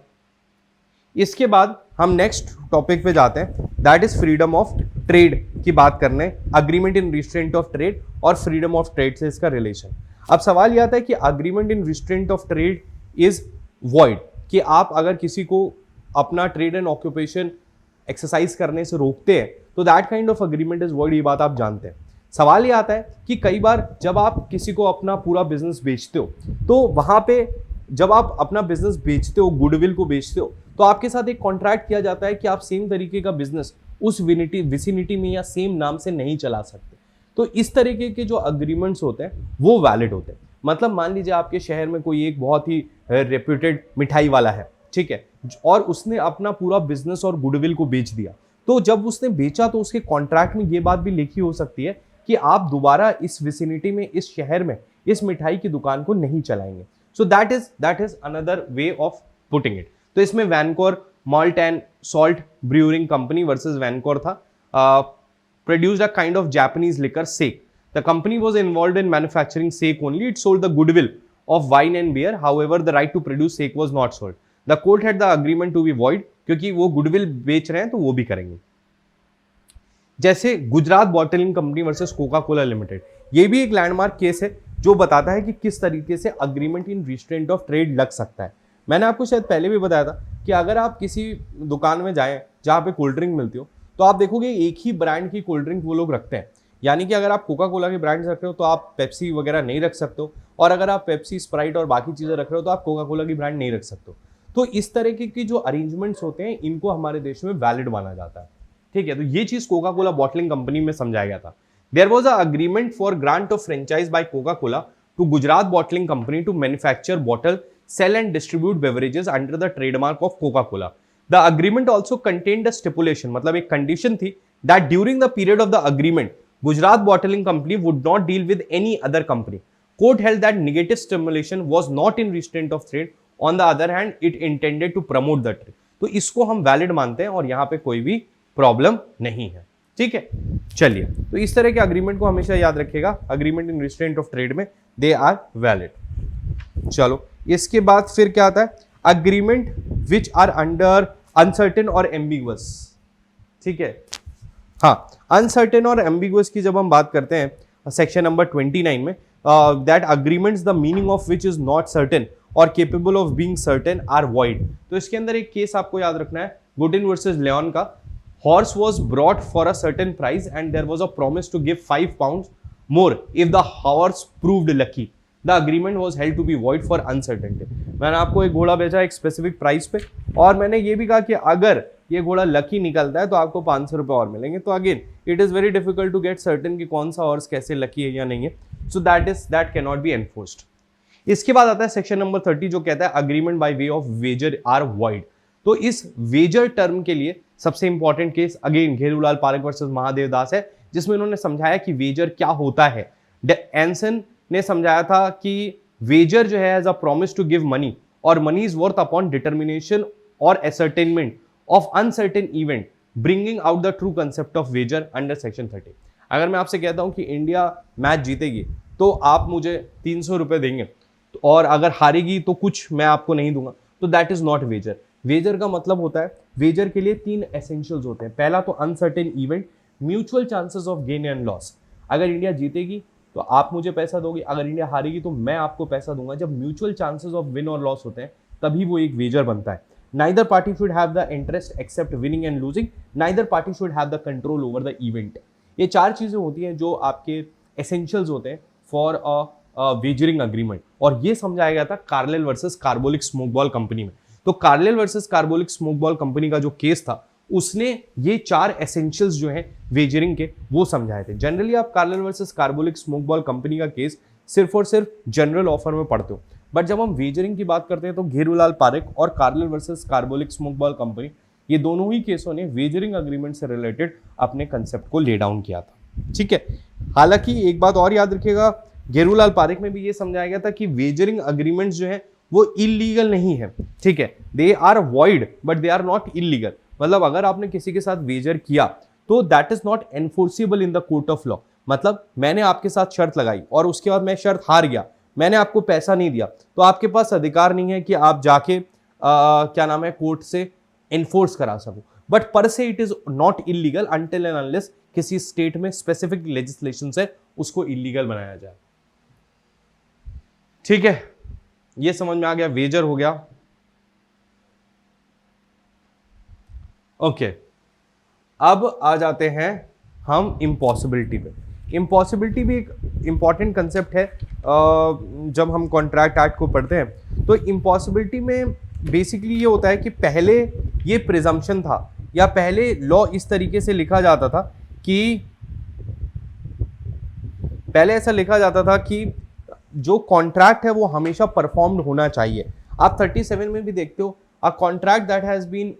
इसके बाद हम नेक्स्ट टॉपिक पे जाते हैं, that is freedom of trade की बात करने, agreement in restraint of trade और फ्रीडम ऑफ ट्रेड से इसका रिलेशन। अब सवाल यह आता है कि agreement in restraint of trade is void, कि आप अगर किसी को अपना ट्रेड एंड ऑक्यूपेशन एक्सरसाइज करने से रोकते हैं, तो that kind of agreement is void. ये बात आप जानते हैं। सवाल ये आता है कि कई बार जब आप किसी को अपना पूरा बिजनेस बेचते हो, तो वहां पे जब आप अपना बिजनेस बेचते हो, गुडविल को बेचते हो, तो आपके साथ एक कॉन्ट्रैक्ट किया जाता है कि आप सेम तरीके का बिजनेस उस विसिनिटी में या सेम नाम से नहीं चला सकते। तो इस तरीके के जो अग्रीमेंट्स होते हैं वो वैलिड होते हैं। मतलब मान लीजिए आपके शहर में कोई एक बहुत ही रेप्यूटेड मिठाई वाला है, ठीक है, और उसने अपना पूरा बिजनेस और गुडविल को बेच दिया। तो जब उसने बेचा तो उसके कॉन्ट्रैक्ट में ये बात भी लिखी हो सकती है कि आप दोबारा इस विसिनिटी में, इस शहर में इस मिठाई की दुकान को नहीं चलाएंगे। So that is another way of putting it. तो इसमें Vancouver malt and salt brewing company versus Vancouver था, produced a kind of Japanese liquor sake. The company was involved in manufacturing sake only. It sold the goodwill of wine and beer. However, the right to produce sake was not sold. The court had the agreement to be void, क्योंकि वो गुडविल बेच रहे हैं तो वो भी करेंगे। जैसे Gujarat bottling company versus Coca Cola limited, ये भी एक लैंडमार्क केस है जो बताता है कि किस तरीके से agreement in restraint of trade लग सकता है। मैंने आपको शायद पहले भी बताया था कि अगर आप किसी दुकान में जाएं जहां पे कोल्ड ड्रिंक मिलती हो, तो आप देखोगे एक ही ब्रांड की कोल्ड ड्रिंक वो लोग रखते हैं। यानी कि अगर आप कोका कोला के ब्रांड्स रख रहे हो तो आप पेप्सी वगैरह नहीं रख सकते हो, और अगर आप पेप्सी, स्प्राइट और बाकी चीज़ें रख रहे हो तो आप कोका कोला की ब्रांड नहीं रख सकते हो। तो इस तरह की जो अरेंजमेंट्स होते हैं इनको हमारे देश में वैलिड माना जाता है, ठीक है। तो ये चीज़ कोका कोला बॉटलिंग कंपनी में समझाया गया था। There was a agreement for grant of franchise by Coca Cola to Gujarat bottling company to manufacture bottle, sell and distribute beverages under the trademark of Coca Cola. The agreement also contained a stipulation, मतलब एक कंडीशन थी that during the period of the agreement, Gujarat Bottling Company would not deal with any other company. Court held that negative stimulation was not in restraint of trade. On the other hand, it intended to promote the trade. तो इसको हम वैलिड मानते हैं और यहाँ पे कोई भी प्रॉब्लम नहीं है, ठीक है। चलिए, तो इस तरह के अग्रीमेंट को हमेशा याद रखिएगा, agreement in restraint of trade में दे आर वैलिड। चलो, इसके बाद फिर क्या आता है, agreement which are under uncertain और एम्बिगुअस, ठीक है। हाँ, अनसर्टेन और एम्बिगुअस की जब हम बात करते हैं सेक्शन नंबर 29 में, that agreements the meaning of which is not certain और capable of being certain are void. तो इसके अंदर एक केस आपको याद रखना है, गुडिन वर्सेस लियोन का। Horse was brought for a certain price and there was a promise to give 5 pounds more if the horse proved lucky. The agreement was held to be void for uncertainty. मैंने आपको एक घोड़ा बेचा एक स्पेसिफिक प्राइस पे, और मैंने ये भी कहा कि अगर ये घोड़ा लकी निकलता है तो आपको 500 रुपये और मिलेंगे। तो again it is very difficult to get certain कि कौन सा हॉर्स कैसे लकी है या नहीं है। So that can not B enforced. इसके बाद आता है सेक्शन नंबर 30 जो कहता है agreement by way of wager are void. तो इस वेजर टर्म के लिए सबसे important case again Gherulal Parekh versus Mahadev Das है, जिसमें उन्होंने समझाया कि वेजर क्या होता है। एंसन ने समझाया था कि वेजर जो है as a promise to give money, और money is worth upon determination और ascertainment of uncertain event, bringing out the true concept of wager under section 30। अगर मैं आपसे कहता हूं कि इंडिया मैच जीतेगी तो आप मुझे 300 रुपये देंगे, और अगर हारेगी तो कुछ मैं आपको नहीं दूंगा, तो that is not wager. Wager का मतलब होता है, वेजर के लिए 3 एसेंशियल्स होते हैं। पहला तो uncertain event, mutual chances of gain and loss. अगर इंडिया जीतेगी तो आप मुझे पैसा दोगे, अगर इंडिया हारेगी तो मैं आपको पैसा दूंगा। जब म्यूचुअल चांसेस ऑफ विन और लॉस होते हैं तभी वो एक वेजर बनता है। Neither party should have the interest except winning and losing. Neither party should have the control over the event. ये 4 चीजें होती हैं जो आपके एसेंशियल्स होते हैं फॉर अ वेजरिंग अग्रीमेंट, और ये समझाया गया था कार्लेल versus Carbolic Smoke Ball company में। तो कार्लेल versus Carbolic Smoke Ball company का जो केस था, उसने ये 4 एसेंशियल्स जो हैं वेजरिंग के वो समझाए थे। जनरली आप कार्लेल versus Carbolic Smoke Ball company का केस सिर्फ और सिर्फ जनरल ऑफर में पढ़ते हो, बट जब हम वेजरिंग की बात करते हैं तो घेरूलाल पारेख और कार्लेल versus Carbolic Smoke Ball company, ये दोनों ही केसों ने वेजरिंग अग्रीमेंट से रिलेटेड अपने कंसेप्ट को ले डाउन किया था, ठीक है। हालांकि एक बात और याद रखिएगा, घेरूलाल पारेख में भी ये समझाया गया था कि वेजरिंग अग्रीमेंट्स जो है वो इलीगल नहीं है, ठीक है। They are void but they are not illegal. मतलब अगर आपने किसी के साथ वेजर किया तो that is not enforceable in the court of law. मतलब मैंने आपके साथ शर्त लगाई और उसके बाद मैं शर्त हार गया, मैंने आपको पैसा नहीं दिया, तो आपके पास अधिकार नहीं है कि आप जाके क्या नाम है कोर्ट से एनफोर्स करा सको। बट पर से it is not illegal until and unless किसी स्टेट में स्पेसिफिक लेजिस्लेशन से उसको इलीगल बनाया जाए, ठीक है। ये समझ में आ गया, वेजर हो गया। ओके, अब आ जाते हैं हम इम्पॉसिबिलिटी पे। इम्पॉसिबिलिटी भी एक इंपॉर्टेंट कंसेप्ट है जब हम कॉन्ट्रैक्ट एक्ट को पढ़ते हैं। तो इम्पॉसिबिलिटी में बेसिकली ये होता है कि पहले ये प्रिजम्पशन था, या पहले लॉ इस तरीके से लिखा जाता था कि पहले ऐसा लिखा जाता था कि जो कॉन्ट्रैक्ट है वो हमेशा परफॉर्म्ड होना चाहिए। आप 37 में भी देखते हो, a contract that has been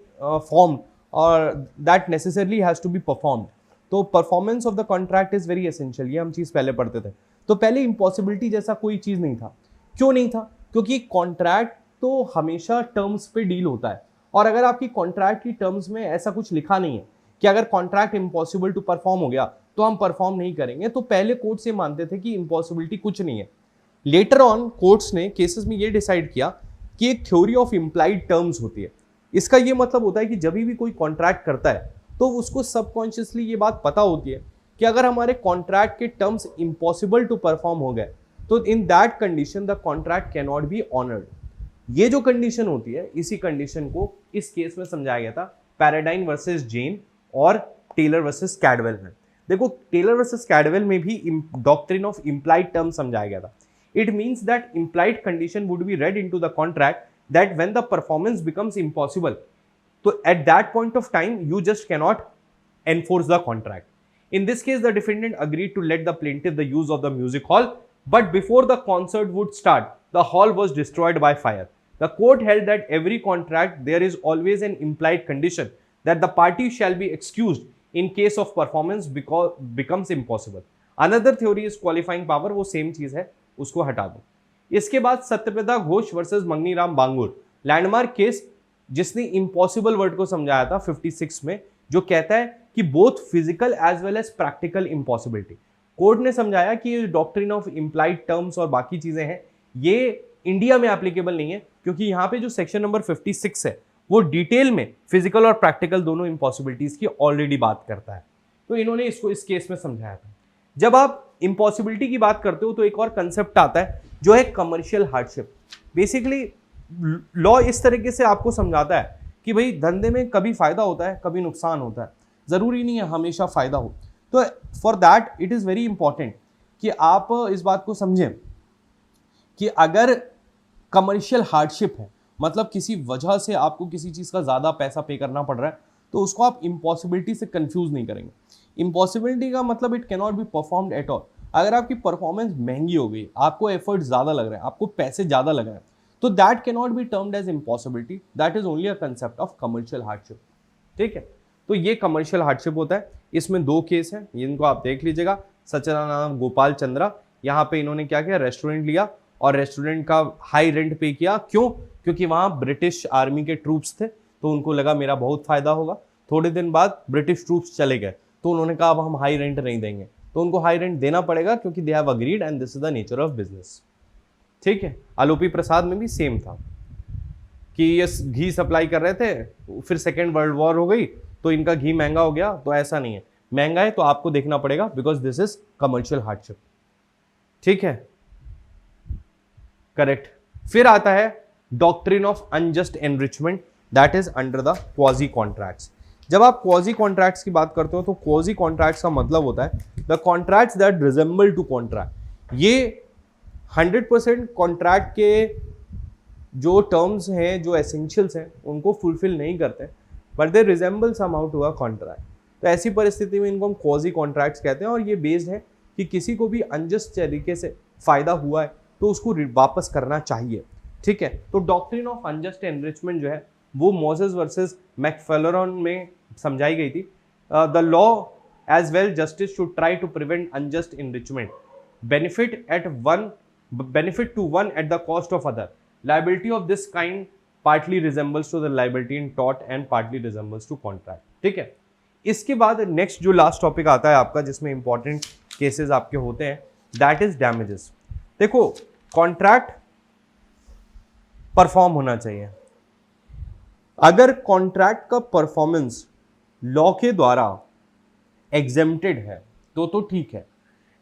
formed or that necessarily has to be performed. तो performance of the contract is very essential, ये हम चीज पहले पढ़ते थे। तो पहले इम्पॉसिबिलिटी जैसा कोई चीज नहीं था। क्यों नहीं था? क्योंकि कॉन्ट्रैक्ट तो हमेशा टर्म्स पे डील होता है, और अगर आपकी कॉन्ट्रैक्ट की टर्म्स में ऐसा कुछ लिखा नहीं है कि अगर कॉन्ट्रैक्ट इम्पॉसिबल टू परफॉर्म हो गया तो हम परफॉर्म नहीं करेंगे, तो पहले कोर्ट्स ये मानते थे कि इम्पॉसिबिलिटी कुछ नहीं है। लेटर ऑन कोर्ट्स ने केसेस में ये डिसाइड किया कि एक थ्योरी ऑफ इम्प्लाइड टर्म्स होती है। इसका ये मतलब होता है कि जब भी कोई कॉन्ट्रैक्ट करता है तो उसको सबकॉन्शियसली ये बात पता होती है कि अगर हमारे कॉन्ट्रैक्ट के टर्म्स इम्पॉसिबल टू परफॉर्म हो गए तो in that condition the contract can not be honoured. ये जो कंडीशन होती है, इसी कंडीशन को इस केस में समझाया गया था पैराडाइन वर्सेस जेन और टेलर वर्सेस कैडवेल में। देखो, टेलर वर्सेस कैडवेल में भी डॉक्ट्रिन ऑफ इम्प्लाइड टर्म समझाया गया था। It means that implied condition would be red into the contract that when the performance becomes impossible, तो at that point of time you just cannot enforce the contract. In this case the defendant agreed to let the plaintiff the use of the music hall, but before the concert would start the hall was destroyed by fire. The court held that every contract there is always an implied condition that the party shall be excused in case of performance because becomes impossible. Another theory is qualifying power, वो सेम चीज है, उसको हटा दो। इसके बाद Satyabrata Ghosh versus Mugneeram Bangur, landmark case जिसने इम्पॉसिबल वर्ड को समझाया था 56 में, जो कहता है कि both physical as well as practical impossibility. Court ने समझाया कि ये डॉक्ट्रिन ऑफ इम्प्लाइड टर्म्स और बाकी चीजें हैं, ये इंडिया में एप्लीकेबल नहीं है, क्योंकि यहाँ पे जो सेक्शन नंबर 56 है वो डिटेल में फिजिकल और प्रैक्टिकल दोनों इम्पॉसिबिलिटीज की ऑलरेडी बात करता है। तो इन्होंने इसको इस केस में समझाया था। जब आप इम्पॉसिबिलिटी की बात करते हो तो एक और कंसेप्ट आता है जो है कमर्शियल हार्डशिप। बेसिकली लॉ इस तरीके से आपको समझाता है कि भाई धंधे में कभी फायदा होता है, कभी नुकसान होता है, जरूरी नहीं है हमेशा फायदा हो। तो for that it is very important कि आप इस बात को समझें कि अगर कमर्शियल हार्डशिप है, मतलब किसी वजह से आपको किसी चीज का ज्यादा पैसा पे करना पड़ रहा है, तो उसको आप इम्पॉसिबिलिटी से कंफ्यूज नहीं करेंगे। इम्पॉसिबिलिटी का मतलब it can not be performed at all. अगर आपकी परफॉर्मेंस महंगी हो गई, आपको एफर्ट ज्यादा लग रहा है, आपको पैसे ज्यादा लग रहे हैं, तो that can not be termed as impossibility, that is only a concept of commercial hardship. ठीक है, तो ये कमर्शियल हार्डशिप होता है। इसमें दो केस हैं, इनको आप देख लीजिएगा। सच्चिदानंद गोपाल चंद्रा, यहाँ पे इन्होंने क्या किया, रेस्टोरेंट लिया और रेस्टोरेंट का हाई रेंट पे किया। क्यों? क्योंकि वहाँ ब्रिटिश आर्मी के ट्रूप्स थे, तो उनको लगा मेरा बहुत फायदा होगा। थोड़े दिन बाद ब्रिटिश ट्रूप्स चले गए, तो उन्होंने कहा अब हम हाई रेंट नहीं देंगे, तो उनको हाई रेंट देना पड़ेगा क्योंकि they have agreed and this is the nature of business. ठीक है, आलोपी प्रसाद में भी सेम था कि ये घी सप्लाई कर रहे थे, फिर सेकेंड वर्ल्ड वॉर हो गई तो इनका घी महंगा हो गया। तो ऐसा नहीं है, महंगा है तो आपको देखना पड़ेगा because this is commercial hardship. ठीक है, करेक्ट। फिर आता है doctrine of unjust enrichment, that is under the quasi contracts. जब आप क्वाजी कॉन्ट्रैक्ट्स की बात करते हो तो क्वाजी कॉन्ट्रैक्ट्स का मतलब होता है the contracts that resemble to contract. ये 100% कॉन्ट्रैक्ट के जो टर्म्स हैं, जो एसेंशियल्स हैं, उनको फुलफिल नहीं करते, but they resemble somehow to a contract. तो ऐसी परिस्थिति में इनको हम क्वाजी कॉन्ट्रैक्ट्स कहते हैं, और ये बेस्ड है कि किसी को भी अनजस्ट तरीके से फायदा हुआ है तो उसको वापस करना चाहिए। ठीक है, तो डॉक्ट्रिन ऑफ अनजस्ट एनरिचमेंट जो है वो मोसेस वर्सेस मैकफेलरन में समझाई गई थी। The law as well justice should try to prevent unjust enrichment, benefit to one at the cost of other. Liability of this kind partly resembles to the liability in tort and partly resembles to contract. ठीक है, इसके बाद नेक्स्ट जो लास्ट टॉपिक आता है आपका, जिसमें इंपॉर्टेंट केसेस आपके होते हैं, दैट इज डैमेजेस। देखो, कॉन्ट्रैक्ट परफॉर्म होना चाहिए। अगर कॉन्ट्रैक्ट का परफॉर्मेंस लॉ के द्वारा एग्जेम्प्टेड है तो ठीक है,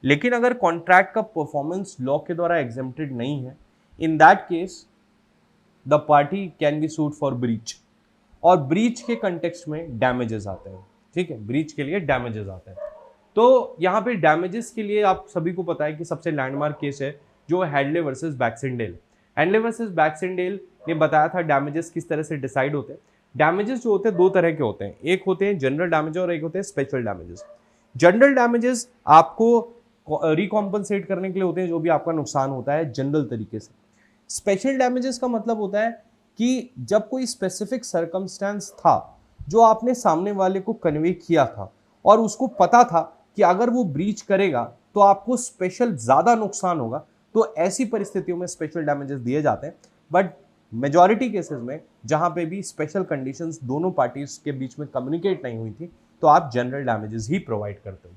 लेकिन अगर कॉन्ट्रैक्ट का परफॉर्मेंस लॉ के द्वारा एग्जेम्प्टेड नहीं है, in that case the party can be sued for breach, और ब्रीच के कंटेक्स्ट में डैमेजेस आते हैं। ठीक है, ब्रीच के लिए डैमेजेस आते हैं। तो यहाँ पे डैमेजेस के लिए आप सभी को पता है कि सबसे लैंडमार्क केस है जो हैडले वर्सेस बैक्सेंडेल। हैडले वर्सेस बैक्सेंडेल ने बताया था डैमेजेस किस तरह से डिसाइड होते हैं। डैमेजेस जो होते हैं दो तरह के होते हैं, एक होते हैं जनरल डैमेज और एक होते हैं स्पेशल डैमेजेस। जनरल डैमेजेस आपको रिकॉम्पनसेट करने के लिए होते हैं जो भी आपका नुकसान होता है जनरल तरीके से। स्पेशल डैमेजेस का मतलब होता है कि जब कोई स्पेसिफिक सर्कमस्टेंस था जो आपने सामने वाले को कन्वे किया था और उसको पता था कि अगर वो ब्रीच करेगा तो आपको स्पेशल ज्यादा नुकसान होगा, तो ऐसी परिस्थितियों में स्पेशल डैमेजेस दिए जाते हैं। बट मेजॉरिटी केसेस में जहां पे भी स्पेशल कंडीशंस दोनों पार्टीज के बीच में कम्युनिकेट नहीं हुई थी, तो आप जनरल डैमेजेस ही प्रोवाइड करते हो।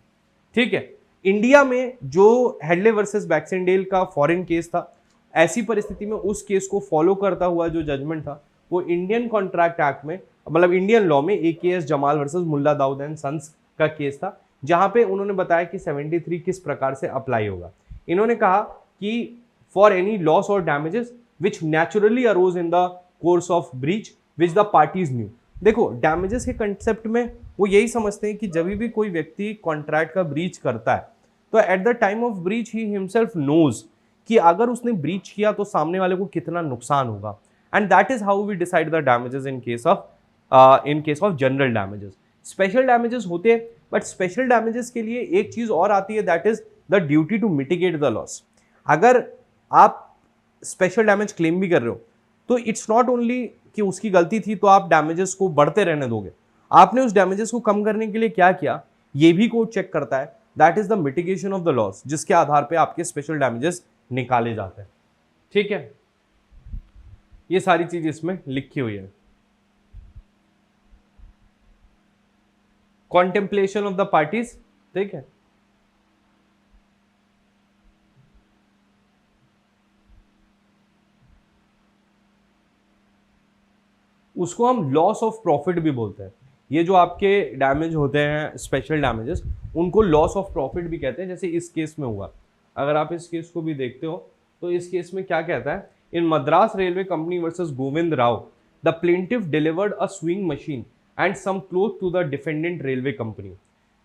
ठीक है, इंडिया में जो हेडले वर्सेस बैक्सेंडेल का फॉरेन केस था, ऐसी परिस्थिति में उस केस को फॉलो करता हुआ जो जजमेंट था वो इंडियन कॉन्ट्रैक्ट एक्ट में, मतलब इंडियन लॉ में AKS Jamal versus Mulla Daud and sons का केस था, जहां पे उन्होंने बताया कि 73 किस प्रकार से अप्लाई होगा। इन्होंने कहा कि फॉर एनी लॉस और damages which naturally arose in the course of breach which the parties knew. देखो, डैमेजेस के कंसेप्ट में वो यही समझते हैं कि जब भी कोई व्यक्ति कॉन्ट्रैक्ट का ब्रीच करता है तो at the time of breach ही हिमसेल्फ नोज कि अगर उसने ब्रीच किया तो सामने वाले को कितना नुकसान होगा, and that is how we decide the damages in case of general damages. Special damages होते हैं, बट स्पेशल डैमेजेस के लिए एक चीज और आती है, that is the duty to mitigate the loss. अगर आप स्पेशल डैमेज क्लेम भी कर रहे हो तो इट्स नॉट ओनली कि उसकी गलती थी तो आप डैमेजेस को बढ़ते रहने दोगे, आपने उस डैमेजेस को कम करने के लिए क्या किया ये भी कोर्ट चेक करता है। That is the mitigation of the loss, जिसके आधार पे आपके स्पेशल डैमेजेस निकाले जाते हैं। ठीक है, ये सारी चीज इसमें लिखी हुई है। कॉन्टेम्पलेशन ऑफ द पार्टीज, ठीक है, उसको हम लॉस ऑफ प्रॉफिट भी बोलते हैं। ये जो आपके डैमेज होते हैं स्पेशल डैमेजेस, उनको लॉस ऑफ प्रॉफिट भी कहते हैं, जैसे इस केस में हुआ। अगर आप इस केस को भी देखते हो तो इस केस में क्या कहता है, in Madras railway company versus Govind Rao the plaintiff delivered a sewing machine and some cloth to the defendant railway company.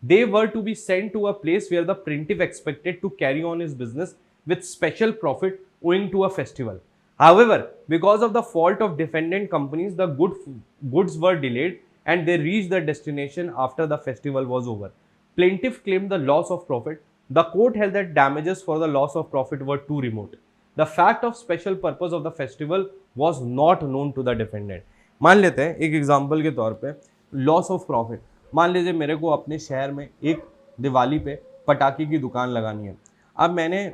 They were to be sent to a place where the plaintiff expected to carry on his business with special profit owing to a festival. However, because of the fault of defendant companies, the goods were delayed and they reached their destination after the festival was over. Plaintiff claimed the loss of profit. The court held that damages for the loss of profit were too remote. The fact of special purpose of the festival was not known to the defendant. मान लेते हैं एक एग्जाम्पल के तौर पे लॉस ऑफ प्रॉफिट। मान लीजिए मेरे को अपने शहर में एक दिवाली पे पटाखे की दुकान लगानी है। अब मैंने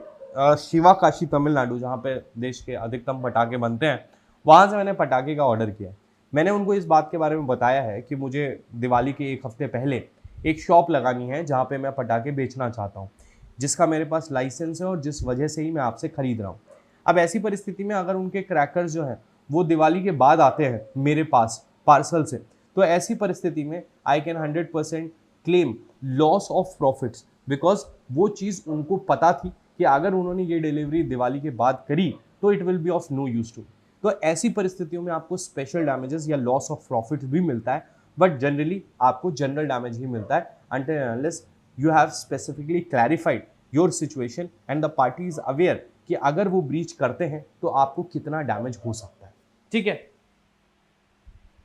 शिवा काशी तमिलनाडु, जहाँ पे देश के अधिकतम पटाखे बनते हैं, वहाँ से मैंने पटाखे का ऑर्डर किया। मैंने उनको इस बात के बारे में बताया है कि मुझे दिवाली के एक हफ्ते पहले एक शॉप लगानी है जहाँ पे मैं पटाखे बेचना चाहता हूँ, जिसका मेरे पास लाइसेंस है और जिस वजह से ही मैं आपसे खरीद रहा हूँ। अब ऐसी परिस्थिति में अगर उनके क्रैकर्स जो हैं वो दिवाली के बाद आते हैं मेरे पास पार्सल से, तो ऐसी परिस्थिति में I can 100% claim loss of profits, because वो चीज़ उनको पता थी कि अगर उन्होंने ये डिलीवरी दिवाली के बाद करी तो it will be of no use too. तो ऐसी परिस्थितियों में आपको स्पेशल डैमेजेस या लॉस ऑफ प्रॉफिट भी मिलता है, बट जनरली आपको जनरल डैमेज ही मिलता है until and unless you have specifically clarified your situation and the party is aware कि अगर वो ब्रीच करते हैं तो आपको कितना डैमेज हो सकता है। ठीक है,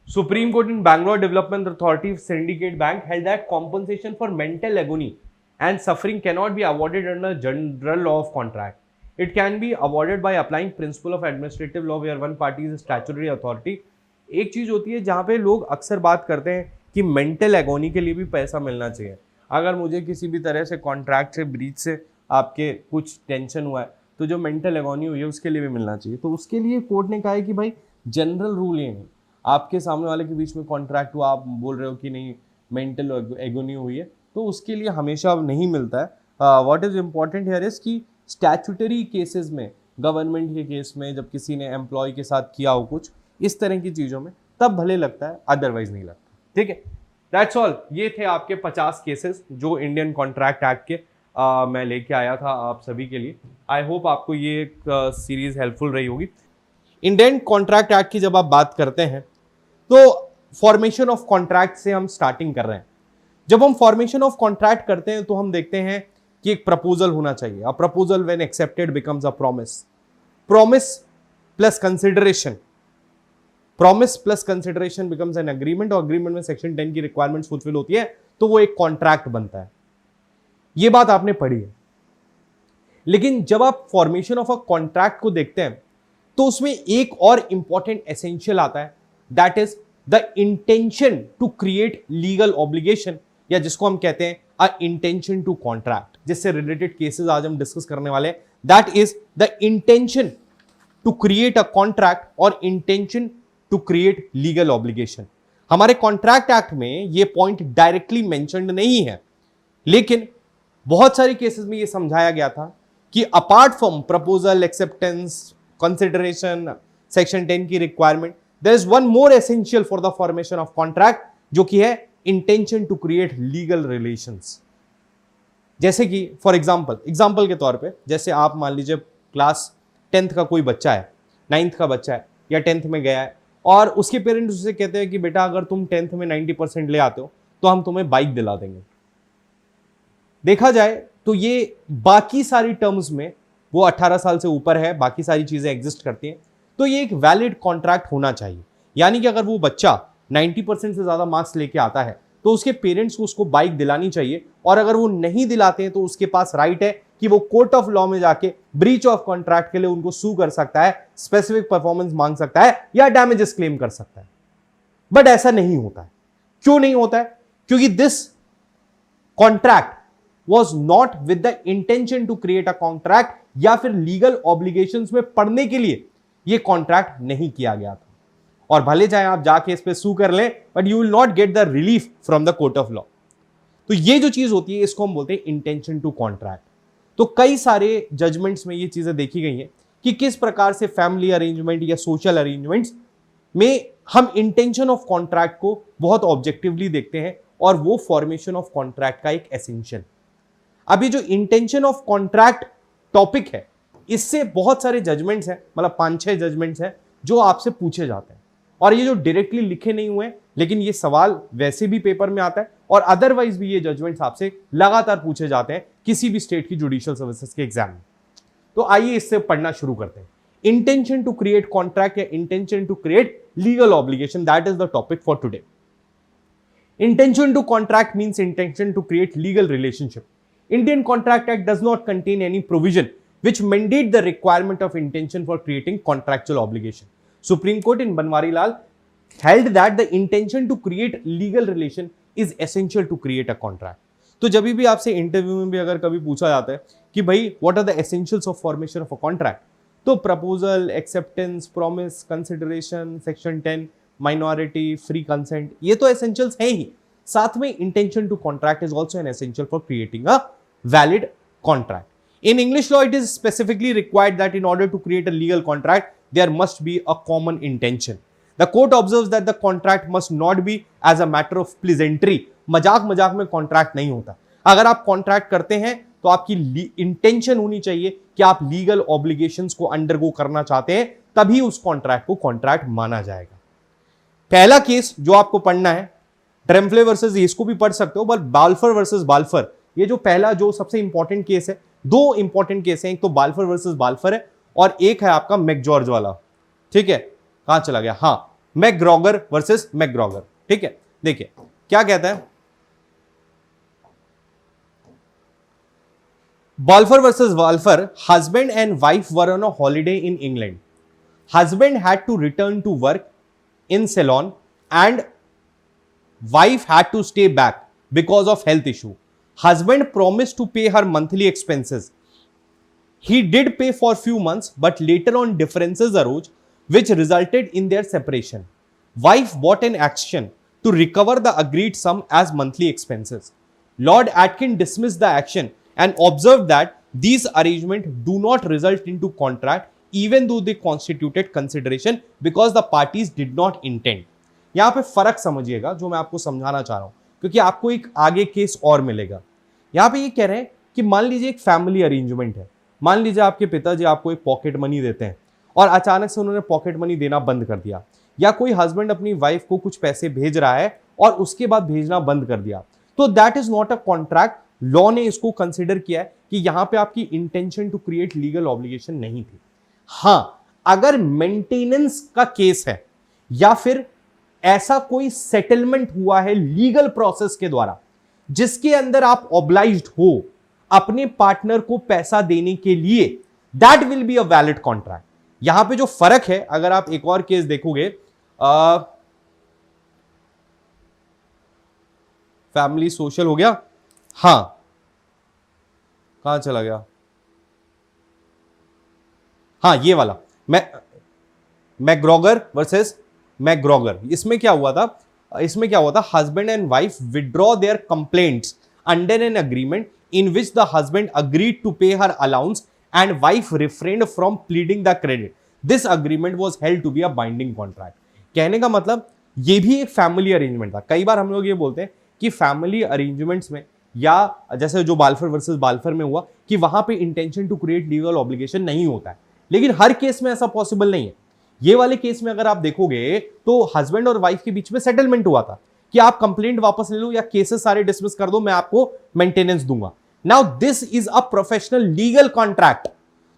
Supreme Court in Bangalore Development Authority Syndicate Bank held that compensation for mental agony and suffering cannot be awarded under general law of contract. It can be awarded by applying principle of administrative law where one party is statutory authority. एक चीज होती है जहाँ पे लोग अक्सर बात करते हैं कि मेंटल एगोनी के लिए भी पैसा मिलना चाहिए। अगर मुझे किसी भी तरह से कॉन्ट्रैक्ट से ब्रीच से आपके कुछ टेंशन हुआ है तो जो मेंटल एगोनी हुई है उसके लिए भी मिलना चाहिए। तो उसके लिए कोर्ट ने कहा है कि भाई जनरल रूल ये नहीं, आपके सामने वाले के बीच में कॉन्ट्रैक्ट हुआ, आप बोल रहे हो कि नहीं मेंटल एगोनी हुई है, तो उसके लिए हमेशा नहीं मिलता है। What is important here is कि स्टैट्यूटरी केसेस में, गवर्नमेंट के केस में, जब किसी ने एम्प्लॉय के साथ किया हो कुछ इस तरह की चीज़ों में, तब भले लगता है, अदरवाइज नहीं लगता। ठीक है, दैट्स ऑल। ये थे आपके 50 केसेस जो इंडियन कॉन्ट्रैक्ट एक्ट के मैं लेके आया था आप सभी के लिए। आई होप आपको ये एक सीरीज हेल्पफुल रही होगी। इंडियन कॉन्ट्रैक्ट एक्ट की जब आप बात करते हैं तो फॉर्मेशन ऑफ कॉन्ट्रैक्ट से हम स्टार्टिंग कर रहे हैं। जब हम फॉर्मेशन ऑफ कॉन्ट्रैक्ट करते हैं तो हम देखते हैं कि एक प्रपोजल होना चाहिए। A proposal when accepted becomes a promise. Promise plus consideration, promise plus consideration becomes an agreement, और एग्रीमेंट में सेक्शन 10 की रिक्वायरमेंट्स फुलफिल होती है तो वो एक कॉन्ट्रैक्ट बनता है। ये बात आपने पढ़ी है। लेकिन जब आप फॉर्मेशन ऑफ अ कॉन्ट्रैक्ट को देखते हैं तो उसमें एक और इंपॉर्टेंट एसेंशियल आता है, that is the intention to create legal obligation, या जिसको हम कहते हैं अ इंटेंशन टू कॉन्ट्रैक्ट, जिससे रिलेटेड केसेस आज हम डिस्कस करने वाले हैं। That is the intention to create a contract और intention to create legal obligation. हमारे कॉन्ट्रैक्ट एक्ट में यह पॉइंट डायरेक्टली मेंशन्ड नहीं है, लेकिन बहुत सारे केसेस में यह समझाया गया था कि apart from proposal, acceptance, consideration, section 10 की requirement, there is one more essential for the formation of contract, जो कि है intention to create legal relations. जैसे कि फॉर एग्जाम्पल के तौर पे, जैसे आप मान लीजिए क्लास 10th का कोई बच्चा है, 9th का बच्चा है या 10th में गया है, और उसके पेरेंट्स उससे कहते हैं कि बेटा अगर तुम 10th में 90% ले आते हो तो हम तुम्हें बाइक दिला देंगे। देखा जाए तो ये बाकी सारी टर्म्स में वो 18 साल से ऊपर है, बाकी सारी चीजें एग्जिस्ट करती हैं, तो ये एक वैलिड कॉन्ट्रैक्ट होना चाहिए। यानी कि अगर वो बच्चा 90% से ज्यादा मार्क्स लेके आता है तो उसके पेरेंट्स को उसको बाइक दिलानी चाहिए, और अगर वो नहीं दिलाते हैं तो उसके पास राइट है कि वो कोर्ट ऑफ लॉ में जाके ब्रीच ऑफ कॉन्ट्रैक्ट के लिए उनको सू कर सकता है, स्पेसिफिक परफॉर्मेंस मांग सकता है या डैमेजेस क्लेम कर सकता है। बट ऐसा नहीं होता है। क्यों नहीं होता है? क्योंकि this contract was not with the intention to create a contract, या फिर लीगल ऑब्लिगेशंस में पढ़ने के लिए यह कॉन्ट्रैक्ट नहीं किया गया था। और भले चाहे आप जाके इस पे सू कर लें, but you will not get the relief from the court of law. तो ये जो चीज होती है इसको हम बोलते हैं इंटेंशन टू कॉन्ट्रैक्ट। तो कई सारे जजमेंट्स में ये चीजें देखी गई हैं कि किस प्रकार से फैमिली अरेंजमेंट या सोशल अरेंजमेंट्स में हम इंटेंशन ऑफ कॉन्ट्रैक्ट को बहुत ऑब्जेक्टिवली देखते हैं, और वो फॉर्मेशन ऑफ कॉन्ट्रैक्ट का एक एसेंशियल। अभी जो इंटेंशन ऑफ कॉन्ट्रैक्ट टॉपिक है, इससे बहुत सारे जजमेंट्स हैं, मतलब 5-6 जजमेंट्स हैं जो आपसे पूछे जाते हैं, और ये जो डायरेक्टली लिखे नहीं हुए, लेकिन ये सवाल वैसे भी पेपर में आता है, और अदरवाइज भी ये जजमेंट्स आपसे लगातार पूछे जाते हैं किसी भी स्टेट की जुडिशियल सर्विसेज के एग्जाम में। तो आइए इससे पढ़ना शुरू करते हैं। इंटेंशन टू क्रिएट कॉन्ट्रैक्ट या intention to create legal obligation, that is the topic for today. Intention to contract means intention to create legal relationship. Indian Contract Act does not contain any provision which mandate the requirement of intention for creating contractual obligation. Supreme Court in Banwari Lal held that the intention to create legal relation is essential to create a contract. तो जब भी आपसे इंटरव्यू में भी अगर कभी पूछा जाता है कि भाई what are the essentials of formation of a contract, तो proposal, acceptance, promise, consideration, section 10, minority, free consent, ये तो एसेंशियल्स हैं ही। साथ में intention to contract is also an essential for creating a valid contract. In English law, it is specifically required that in order to create a legal contract, there must be a common intention. The court observes that the contract must not be as a matter of pleasantry. मजाक मजाक में कॉन्ट्रैक्ट नहीं होता। अगर आप कॉन्ट्रैक्ट करते हैं तो आपकी इंटेंशन होनी चाहिए कि आप लीगल ऑब्लिगेशंस को अंडरगो करना चाहते हैं, तभी उस कॉन्ट्रैक्ट को कॉन्ट्रैक्ट माना जाएगा। पहला केस जो आपको पढ़ना है, ड्रेम्फले वर्सेस, इसको भी पढ़ सकते हो, बट बाल्फर वर्सेस बाल्फर, ये जो पहला जो सबसे इंपॉर्टेंट केस है, दो इंपॉर्टेंट केस हैं, एक तो बाल्फर वर्सेस बाल्फर है और एक है आपका मैकजॉर्ज वाला। ठीक है, कहां चला गया, हाँ, मैकग्रॉगर वर्सेस मैकग्रॉगर। ठीक है, देखिए क्या कहता है, Balfour versus Balfour, husband and wife were on a holiday in England. Husband had to return to work in Ceylon and wife had to stay back because of health issue. Husband promised to pay her monthly expenses. He did pay for few months, but later on differences arose which resulted in their separation. Wife bought an action to recover the agreed sum as monthly expenses. Lord Atkin dismissed the action and observed that these arrangements do not result into contract even though they constituted consideration because the parties did not intend. यहां पे फर्क समझिएगा जो मैं आपको समझाना चाह रहा हूं, क्योंकि आपको एक आगे केस और मिलेगा। यहां पे ये कह रहे हैं कि मान लीजिए एक फैमिली अरेंजमेंट है, मान लीजिए आपके पिताजी आपको एक पॉकेट मनी देते हैं और अचानक से उन्होंने पॉकेट मनी देना बंद कर दिया, या कोई हस्बैंड अपनी वाइफ को कुछ पैसे भेज रहा है और उसके बाद भेजना बंद कर दिया, तो that is not a contract. Law ने इसको कंसिडर किया है कि यहां पे आपकी intention to create legal obligation नहीं थी। हां, अगर मेंटेनेंस का केस है या फिर ऐसा कोई सेटलमेंट हुआ है लीगल प्रोसेस के द्वारा जिसके अंदर आप ऑब्लाइज्ड हो अपने पार्टनर को पैसा देने के लिए, that will be a valid contract. यहां पे जो फर्क है, अगर आप एक और केस देखोगे, फैमिली सोशल हो गया, हां कहां चला गया, हाँ ये वाला मैकग्रॉगर वर्सेस मैकग्रॉगर। इसमें क्या हुआ था, husband and wife withdraw their complaints under an agreement in which the husband agreed to pay her allowance and wife refrained from pleading the credit. This agreement was held to be a binding contract. कहने का मतलब ये भी एक फैमिली अरेंजमेंट था। कई बार हम लोग ये बोलते हैं कि फैमिली अरेंजमेंट्स में, या जैसे जो बाल्फर वर्सेस बाल्फर में हुआ, कि वहां पे intention to create legal obligation नहीं होता है, लेकिन हर केस में ऐसा पॉसिबल नहीं है। ये वाले केस में अगर आप देखोगे तो हस्बैंड और वाइफ के बीच में सेटलमेंट हुआ था कि आप कंप्लेंट वापस ले लो या केसेस सारे डिसमिस कर दो, मैं आपको मेंटेनेंस दूंगा। Now this is a professional legal contract,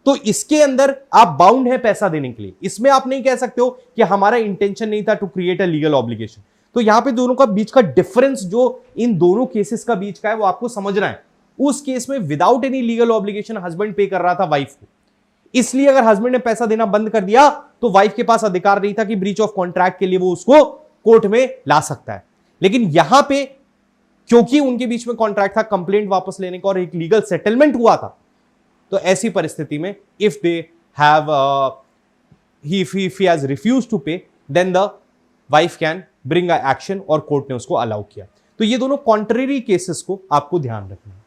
तो इसके अंदर आप बाउंड है पैसा देने के लिए। इसमें आप नहीं कह सकते हो कि हमारा इंटेंशन नहीं था to create a legal obligation. तो यहां पे दोनों का बीच का डिफरेंस जो इन दोनों केसेस का बीच का है वो आपको समझना है। उस केस में without any legal obligation husband पे कर रहा था वाइफ को, इसलिए अगर हस्बैंड ने पैसा देना बंद कर दिया तो वाइफ के पास अधिकार नहीं था कि ब्रीच ऑफ कॉन्ट्रैक्ट के लिए वो उसको कोर्ट में ला सकता है। लेकिन यहां पे क्योंकि उनके बीच में कॉन्ट्रैक्ट था कंप्लेंट वापस लेने का और एक लीगल सेटलमेंट हुआ था, तो ऐसी परिस्थिति में if they have if he has refused to pay, then the wife can bring a action और कोर्ट ने उसको अलाउ किया। तो ये दोनों कॉन्ट्रेरी केसेस को आपको ध्यान रखना है।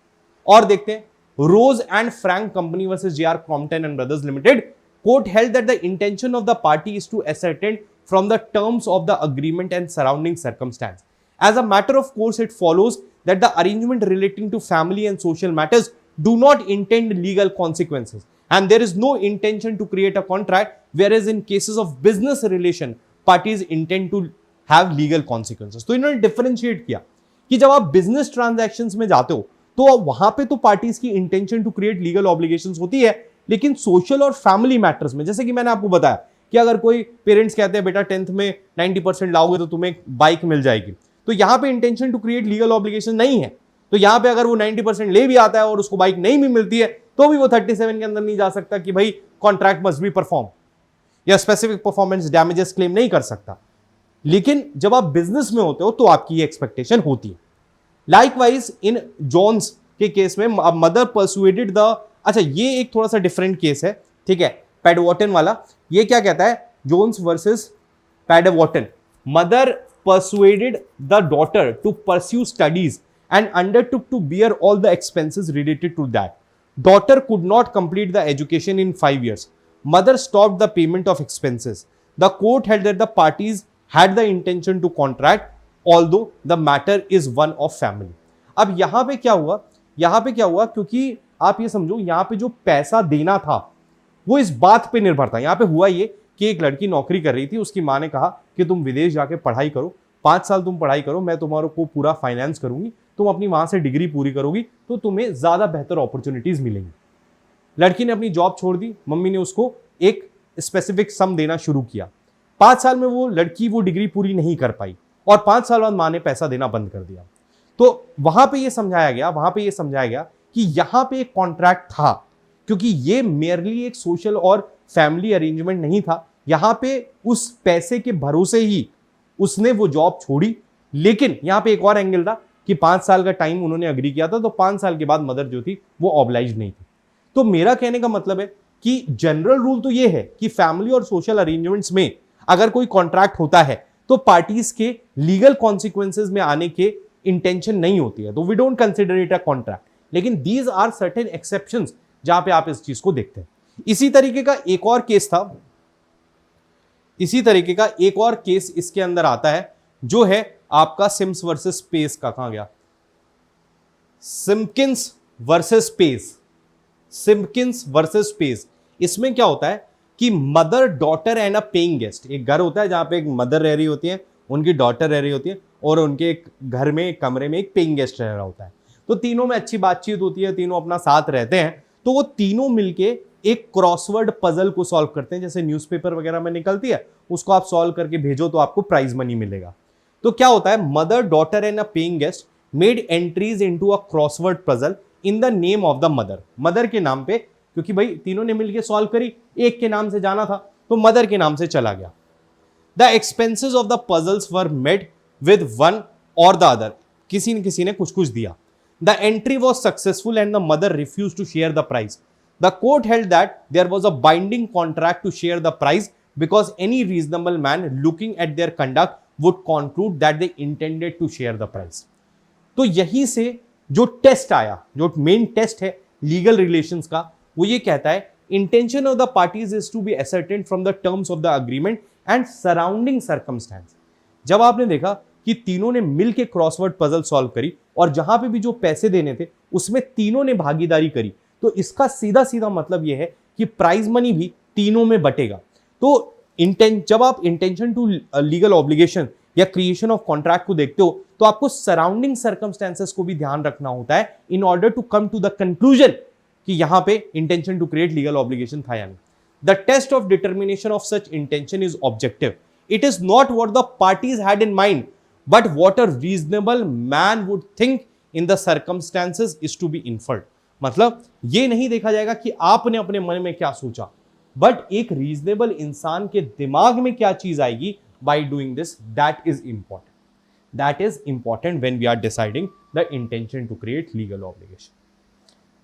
और देखते हैं Rose and Frank company versus J R Crompton and brothers limited. Court held that the intention of the party is to ascertain from the terms of the agreement and surrounding circumstance. As a matter of course, it follows that the arrangement relating to family and social matters do not intend legal consequences, and there is no intention to create a contract, whereas in cases of business relation, parties intend to have legal consequences. तो इन्होंने डिफरेंशिएट किया कि जब आप बिजनेस ट्रांजैक्शंस में जाते हो तो वहां पे तो पार्टीज की intention to create legal obligations होती है, लेकिन सोशल और फैमिली मैटर्स में, जैसे कि मैंने आपको बताया कि अगर कोई पेरेंट्स कहते हैं बेटा 10th में 90% लाओगे तो तुम्हें बाइक मिल जाएगी, तो यहां पे intention to create legal obligation नहीं है। तो यहां पे अगर वो 90% ले भी आता है और उसको बाइक नहीं भी मिलती है तो भी वो 37 के अंदर नहीं जा सकता कि भाई कॉन्ट्रैक्ट मस्ट बी परफॉर्म, या स्पेसिफिक परफॉर्मेंस डैमेजेस क्लेम नहीं कर सकता। लेकिन जब आप बिजनेस में होते हो तो आपकी ये एक्सपेक्टेशन होती है। लाइकवाइज इन जॉन्स के केस में मदर परसुएडेड द, अच्छा ये एक थोड़ा सा डिफरेंट केस है, ठीक है, पैडवॉटन वाला। ये क्या कहता है, Jones versus Padavatton. Mother persuaded the daughter to pursue studies and undertook to bear all the expenses related to that. Daughter could not complete the education in 5 years. Mother stopped the payment of expenses. The court held that the parties had the intention to contract, although the matter is one of family. अब यहां पे क्या हुआ, क्योंकि आप ये समझो यहां पे जो पैसा देना था वो इस बात पे निर्भर था। यहां पे हुआ ये कि एक लड़की नौकरी कर रही थी, उसकी माँ ने कहा कि तुम विदेश जाके पढ़ाई करो, 5 साल तुम पढ़ाई करो, मैं तुम्हारे को पूरा फाइनेंस करूंगी, तुम अपनी वहां से डिग्री पूरी करोगी तो तुम्हें ज्यादा बेहतर अपॉर्चुनिटीज मिलेंगी। लड़की ने अपनी जॉब छोड़ दी, मम्मी ने उसको एक स्पेसिफिक सम देना शुरू किया। 5 साल में वो लड़की वो डिग्री पूरी नहीं कर पाई और 5 साल बाद माँ ने पैसा देना बंद कर दिया। तो वहां पे ये समझाया गया कि यहां पे एक कॉन्ट्रैक्ट था, क्योंकि ये मेयरली एक सोशल और फैमिली अरेंजमेंट नहीं था। यहां पे उस पैसे के भरोसे ही उसने वो जॉब छोड़ी, लेकिन यहां पे एक और एंगल था कि 5 साल का टाइम उन्होंने अग्री किया था, तो 5 साल के बाद मदर जो थी वो ऑब्लाइज्ड नहीं थी। तो मेरा कहने का मतलब है कि जनरल रूल तो ये है कि फैमिली और सोशल अरेंजमेंट्स में अगर कोई कॉन्ट्रैक्ट होता है तो पार्टीज के लीगल कॉन्सिक्वेंसेज में आने के इंटेंशन नहीं होती है, तो we don't consider it a contract. लेकिन दीज आर सर्टेन एक्सेप्शंस जहां पे आप इस चीज को देखते हैं। इसी तरीके का एक और केस इसके अंदर आता है, जो है आपका सिम्स वर्सेस स्पेस का, कहां गया, सिम्पकिंस वर्सेस स्पेस। इसमें क्या होता है कि mother, daughter and a paying guest, एक घर होता है जहां पे एक मदर रह रही होती है, उनकी डॉटर रह रही होती है और उनके घर में एक कमरे में एक पेइंग गेस्ट रह रहा होता है। तो तीनों में अच्छी बातचीत होती है, तीनों अपना साथ रहते हैं, तो वो तीनों मिलके एक क्रॉसवर्ड पजल को सॉल्व करते हैं, जैसे न्यूज़पेपर वगैरह में निकलती है, उसको आप सॉल्व करके भेजो तो आपको प्राइज मनी मिलेगा। तो क्या होता है, mother, daughter and a paying guest made entries into a crossword puzzle in the name of the mother. Mother के नाम पे क्योंकि भाई तीनों ने मिलकर सॉल्व करी, एक के नाम से जाना था तो मदर के नाम से चला गया। The expenses of the puzzles were made with one or the other, किसी न किसी ने कुछ कुछ दिया। The entry was successful and the mother refuse to share the prize. The court held that there was a binding contract to share the prize because any reasonable man looking at their conduct would conclude that they intended to share the prize. तो यहीं से जो टेस्ट आया, जो मेन टेस्ट है लीगल रिलेशंस का, वो ये कहता है intention of the parties is to be ascertained from the terms of the agreement and surrounding circumstance. जब आपने देखा कि तीनों ने मिलकर क्रॉसवर्ड पजल सॉल्व करी और जहां पे भी जो पैसे देने थे उसमें तीनों ने भागीदारी करी, तो इसका सीधा सीधा मतलब यह है कि प्राइज मनी भी तीनों में बटेगा। तो जब आप इंटेंशन टू लीगल ऑब्लिगेशन या क्रिएशन ऑफ कॉन्ट्रैक्ट को देखते हो तो आपको सराउंडिंग सर्कमस्टेंसेस को भी ध्यान रखना होता है in order to come to the conclusion कि यहां पे intention to create legal obligation था या नहीं। The test of determination of such intention is objective. It is not what the parties had in mind but what a reasonable man would think in the circumstances is to be inferred. मतलब ये नहीं देखा जाएगा कि आपने अपने मन में क्या सोचा, बट एक रीजनेबल इंसान के दिमाग में क्या चीज आएगी by doing this, that is important. That is important when we are deciding the intention to create legal obligation.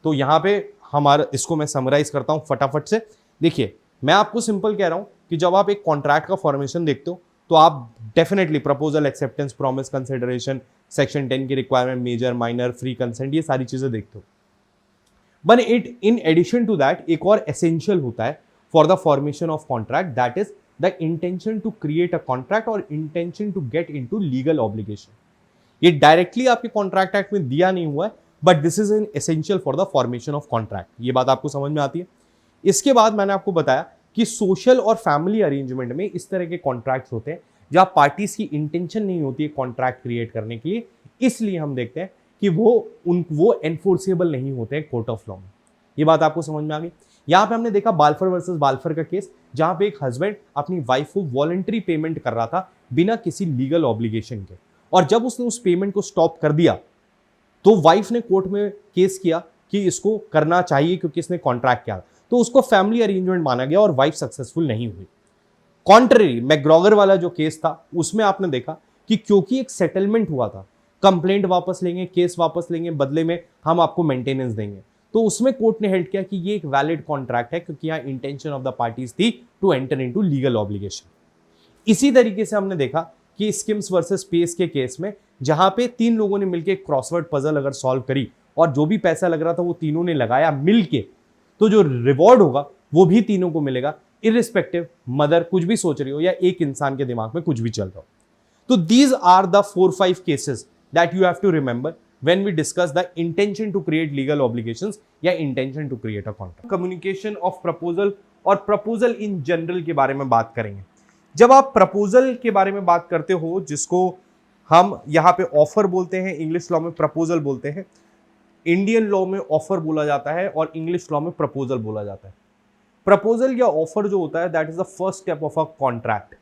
तो यहां पे हमारा, इसको मैं समराइज करता हूं फटाफट से। देखिए, मैं आपको सिंपल कह रहा हूं कि जब आप एक कॉन्ट्रैक्ट का फॉर्मेशन देखते हो तो आप definitely proposal, acceptance, promise, consideration, section 10 की requirement, major, minor, free consent, ये सारी चीजें देखते हो। But it in addition to that एक और एसेंशियल होता है for the formation of contract, that is the intention to create a contract और intention to get into legal obligation. ये डायरेक्टली आपके कॉन्ट्रैक्ट एक्ट में दिया नहीं हुआ है, but this is an essential for the formation of contract. ये बात आपको समझ में आती है। इसके बाद मैंने आपको बताया कि सोशल और फैमिली अरेंजमेंट में इस तरह के कॉन्ट्रैक्ट्स होते हैं जहां पार्टीज की इंटेंशन नहीं होती है कॉन्ट्रैक्ट क्रिएट करने के लिए, इसलिए हम देखते हैं कि वो एनफोर्सेबल नहीं होते हैं कोर्ट ऑफ लॉ में। ये बात आपको समझ में आ गई। यहां पे हमने देखा बाल्फर वर्सेस बाल्फर का केस, जहां पे एक हस्बैंड अपनी वाइफ को वॉलंटरी पेमेंट कर रहा था बिना किसी लीगल ऑब्लिगेशन के, और जब उसने उस पेमेंट को स्टॉप कर दिया तो वाइफ ने कोर्ट में केस किया कि इसको करना चाहिए क्योंकि इसने कॉन्ट्रैक्ट किया, तो उसको फैमिली अरेंजमेंट माना गया और वाइफ सक्सेसफुल नहीं हुई। कॉन्ट्ररी मैकग्रॉगर वाला जो केस था उसमें आपने देखा कि क्योंकि एक सेटलमेंट हुआ था, कंप्लेंट वापस लेंगे, केस वापस लेंगे, बदले में हम आपको मेंटेनेंस देंगे, तो उसमें कोर्ट ने हेल्ड किया कि ये एक वैलिड कॉन्ट्रैक्ट है क्योंकि यहाँ इंटेंशन ऑफ द पार्टीज थी to enter into legal obligation. इसी तरीके से हमने देखा कि स्किम्स वर्सेस पेस के केस में जहां पे तीन लोगों ने मिलकर क्रॉसवर्ड पजल अगर सॉल्व करी और जो भी पैसा लग रहा था वो तीनों ने लगाया मिलके, तो जो रिवॉर्ड होगा वो भी तीनों को मिलेगा, इररिस्पेक्टिव मदर कुछ भी सोच रही हो या एक इंसान के दिमाग में कुछ भी चल रहा हो। तो these are the 4-5 cases that you have to remember when we discuss the intention to create legal obligations या intention to create a contract। communication of proposal और proposal in general के बारे में बात करेंगे। जब आप proposal के बारे में बात करते हो, जिसको हम यहाँ पे ऑफर बोलते हैं, इंग्लिश लॉ में प्रपोजल बोलते हैं, इंडियन लॉ में ऑफर बोला जाता है और इंग्लिश लॉ में प्रपोजल बोला जाता है। प्रपोजल या ऑफर जो होता है that is the first step of a contract.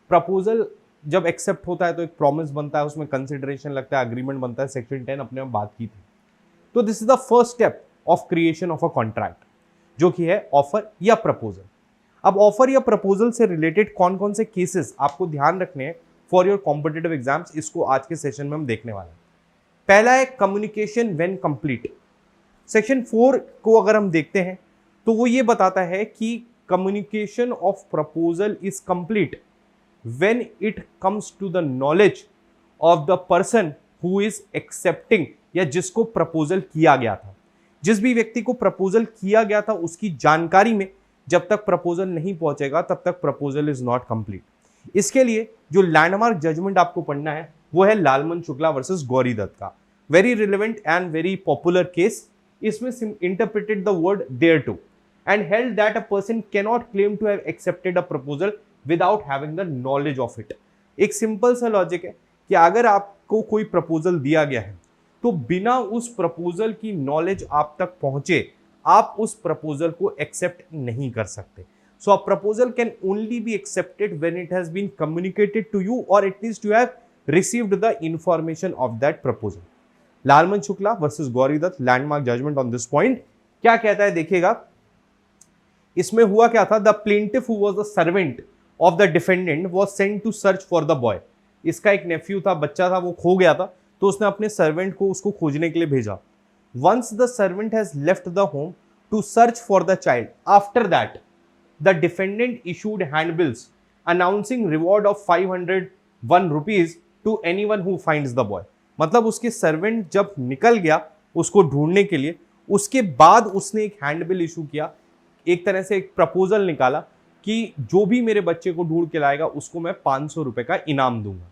Proposal जब एक्सेप्ट होता है तो एक प्रॉमिस बनता है, उसमें कंसिडरेशन लगता है, अग्रीमेंट बनता है, सेक्शन 10 अपने में बात की थी। तो this is the first step of creation of a contract, जो कि है ऑफर या प्रपोजल। अब ऑफर या प्रपोजल से रिलेटेड कौन कौन से केसेस आपको ध्यान रखने हैं फॉर योर कॉम्पिटिटिव एग्जाम्स, इसको आज के सेशन में हम देखने वाले हैं। पहला है कम्युनिकेशन व्हेन कंप्लीट। सेक्शन 4 को अगर हम देखते हैं तो वो ये बताता है कि communication of proposal is complete when it comes to the knowledge of the person who is accepting, या जिसको प्रपोजल किया गया था, जिस भी व्यक्ति को प्रपोजल किया गया था उसकी जानकारी में जब तक प्रपोजल नहीं पहुंचेगा तब तक प्रपोजल इज नॉट कंप्लीट। इसके लिए जो लैंडमार्क जजमेंट आपको पढ़ना है वो है लालमन शुक्ला वर्सेस गौरी दत्त का। Very relevant and very popular case. इसमें interpreted the word there to and held that a person can not claim to have accepted a proposal without having the knowledge of it. एक सिंपल सा लॉजिक है कि अगर आपको कोई प्रपोजल दिया गया है तो बिना उस प्रपोजल की नॉलेज आप तक पहुंचे आप उस प्रपोजल को एक्सेप्ट नहीं कर सकते। So a proposal can only be accepted when it has been communicated to you और at least you have received the information of that proposal. Lalman Shukla versus Gauri Datt, landmark judgement on this point. क्या कहता है देखिएगा इसमें हुआ क्या था, the plaintiff who was the servant of the defendant was sent to search for the boy. इसका एक नेफ्यू था, बच्चा था, वो खो गया था, तो उसने अपने सर्वेंट को उसको खोजने के लिए भेजा। Once the servant has left the home to search for the child, after that the defendant issued handbills announcing reward of 501 rupees to anyone who finds the boy. मतलब उसके सर्वेंट जब निकल गया उसको ढूंढने के लिए, उसके बाद उसने एक हैंडबिल इशू किया, एक तरह से एक प्रपोजल निकाला कि जो भी मेरे बच्चे को ढूंढ के लाएगा उसको मैं 500 रुपए का इनाम दूंगा।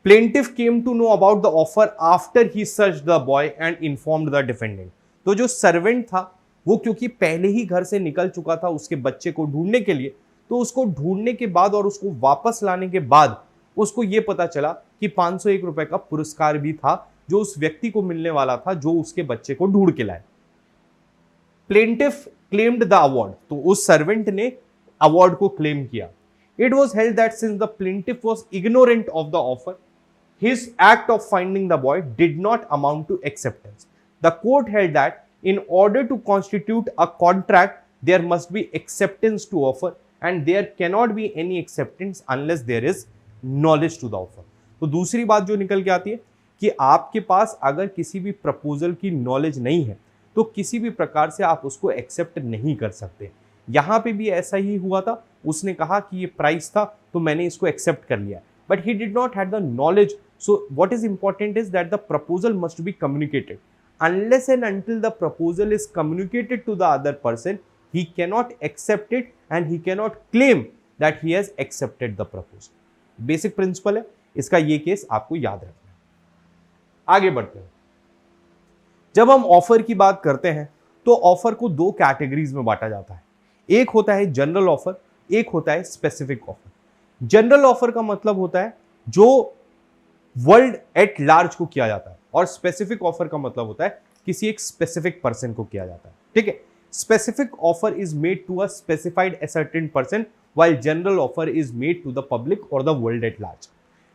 Plaintiff came to know about the offer after he search the boy and informed the defendant. तो जो सर्वेंट था वो क्योंकि पहले ही घर से निकल चुका था उसके बच्चे को ढूंढने के लिए, तो उसको ढूंढने के बाद और उसको वापस लाने के बाद उसको ये पता चला कि 501 रुपए का पुरस्कार भी था जो उस व्यक्ति को मिलने वाला था जो उसके बच्चे को ढूंढ के लाए। प्लेंटिफ क्लेम्ड द अवार्ड, तो उस सर्वेंट ने अवार्ड को क्लेम किया। It was held that since the plaintiff was ignorant of the offer, his act of finding the boy did not amount to acceptance. The court held that in order to constitute a contract, there must be acceptance to offer and there cannot be any acceptance unless there is knowledge to the offer. तो दूसरी बात जो निकल के आती है कि आपके पास अगर किसी भी प्रपोजल की नॉलेज नहीं है तो किसी भी प्रकार से आप उसको एक्सेप्ट नहीं कर सकते। यहाँ पे भी ऐसा ही हुआ था, उसने कहा कि ये प्राइस था तो मैंने इसको एक्सेप्ट कर लिया, but he did not have the knowledge. So what is important is that the proposal must be communicated. Unless and until the proposal is communicated to the other person, he cannot accept it and he cannot claim that he has accepted the proposal. Basic principle है, इसका ये केस आपको याद रखना है। आगे बढ़ते हैं। जब हम ऑफर की बात करते हैं तो ऑफर को दो कैटेगरीज में बांटा जाता है। एक होता है जनरल ऑफर, एक होता है स्पेसिफिक ऑफर। जनरल ऑफर का मतलब होता है जो वर्ल्ड एट लार्ज को किया जाता है, और स्पेसिफिक ऑफर का मतलब होता है किसी एक स्पेसिफिक पर्सन को किया जाता है। ठीक है, specific offer is made to a specified a certain person while general offer is made to the public or the world at large.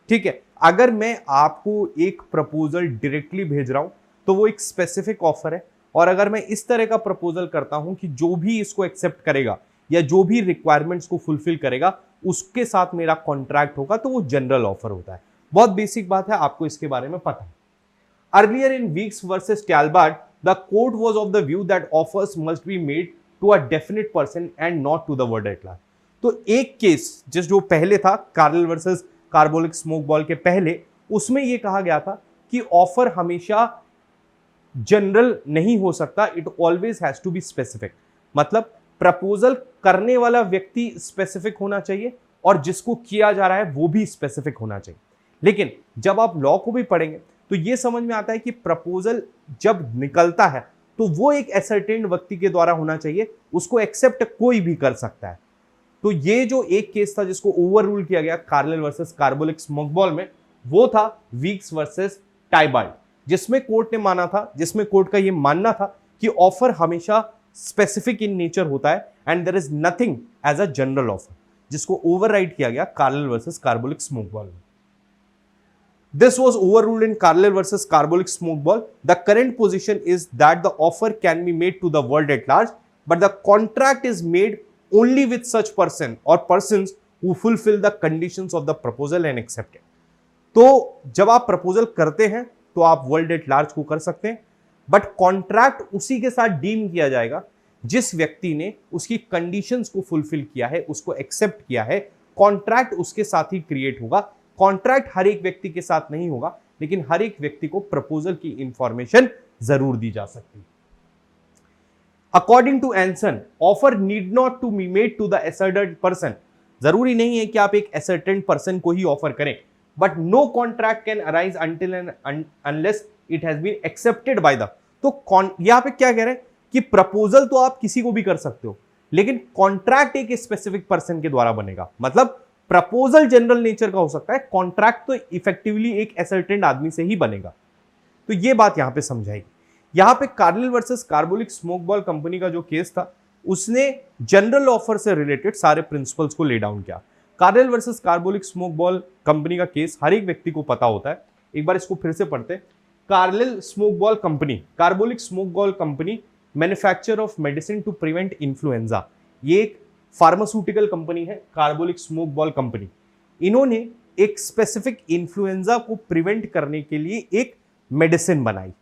ठीक है, अगर मैं आपको एक प्रपोजल डायरेक्टली भेज रहा हूं तो वो एक स्पेसिफिक ऑफर है, और अगर मैं इस तरह का प्रपोजल करता हूं कि जो भी इसको एक्सेप्ट करेगा या जो भी रिक्वायरमेंट्स को फुलफिल करेगा उसके साथ मेरा कॉन्ट्रैक्ट होगा, तो वो जनरल ऑफर होता है। बहुत बेसिक बात है, आपको इसके बारे में पता है। Earlier in Weeks versus Talbert, the court was of the view that offers must be made to a definite person and not to the world at large. तो एक केस जो पहले था Carlill versus Carbolic Smoke Ball के पहले, उसमें यह कहा गया था कि ऑफर हमेशा जनरल नहीं हो सकता, it always has to be specific. मतलब प्रपोजल करने वाला व्यक्ति स्पेसिफिक होना चाहिए और जिसको किया जा रहा है वो भी स्पेसिफिक होना चाहिए। लेकिन जब आप लॉ को भी पढ़ेंगे तो ये समझ में आता है कि प्रपोजल जब निकलता है तो वो एक एसर्टेन व्यक्ति के द्वारा होना चाहिए, उसको एक्सेप्ट कोई भी कर सकता है। तो ये जो एक केस था जिसको ओवर रूल किया गया Carlill versus Carbolic Smoke Ball में, वो था वीक्स वर्सेस टाइबाल्ड, जिसमें कोर्ट ने माना था, जिसमें कोर्ट का ये मानना था कि ऑफर हमेशा स्पेसिफिक इन नेचर होता है and there is nothing as a general offer, जिसको ओवरराइड किया गया Carlill versus Carbolic Smoke Ball में। This was overruled in Carlyle versus Carbolic Smoke Ball. The current position is that the offer can be made to the world at large, but the contract is made only with such person or persons who fulfill the conditions of the proposal and accept it. तो जब आप प्रपोजल करते हैं तो आप वर्ल्ड एट लार्ज को कर सकते हैं, बट कॉन्ट्रैक्ट उसी के साथ डीम किया जाएगा जिस व्यक्ति ने उसकी कंडीशंस को फुलफिल किया है, उसको एक्सेप्ट किया है। कॉन्ट्रैक्ट उसके साथ ही क्रिएट होगा। कॉन्ट्रैक्ट हर एक व्यक्ति के साथ नहीं होगा, लेकिन हर एक व्यक्ति को प्रपोजल की इंफॉर्मेशन जरूर दी जा सकती है। According to Anson, offer need not to be made to the ascertained person. जरूरी नहीं है कि आप एक असर्टेड पर्सन को ही ऑफर करें, but no contract can arise until and unless it has been accepted by the. तो यहां पे क्या कह रहे हैं कि प्रपोजल तो आप किसी को भी कर सकते हो, लेकिन कॉन्ट्रैक्ट एक स्पेसिफिक पर्सन के द्वारा बनेगा। मतलब प्रपोजल जनरल नेचर का हो सकता है, कॉन्ट्रैक्ट तो इफेक्टिवली एक असर्टेड आदमी से ही बनेगा। तो ये बात यहां पे समझाएगी। यहां पे Cornell versus Carbolic Smoke Ball company का जो केस था, उसने जनरल ऑफर से रिलेटेड सारे प्रिंसिपल्स को ले डाउन किया। Cornell versus Carbolic Smoke Ball company का केस हर एक व्यक्ति को पता होता है। एक बार इसको फिर से पढ़ते। Carlill Smoke Ball company, Carbolic Smoke Ball company manufacture of medicine to prevent influenza. ये एक फार्मास्यूटिकल कंपनी है, कार्बोलिक स्मोक बॉल कंपनी। इन्होंने एक स्पेसिफिक इन्फ्लुएंजा को प्रिवेंट करने के लिए एक मेडिसिन बनाई।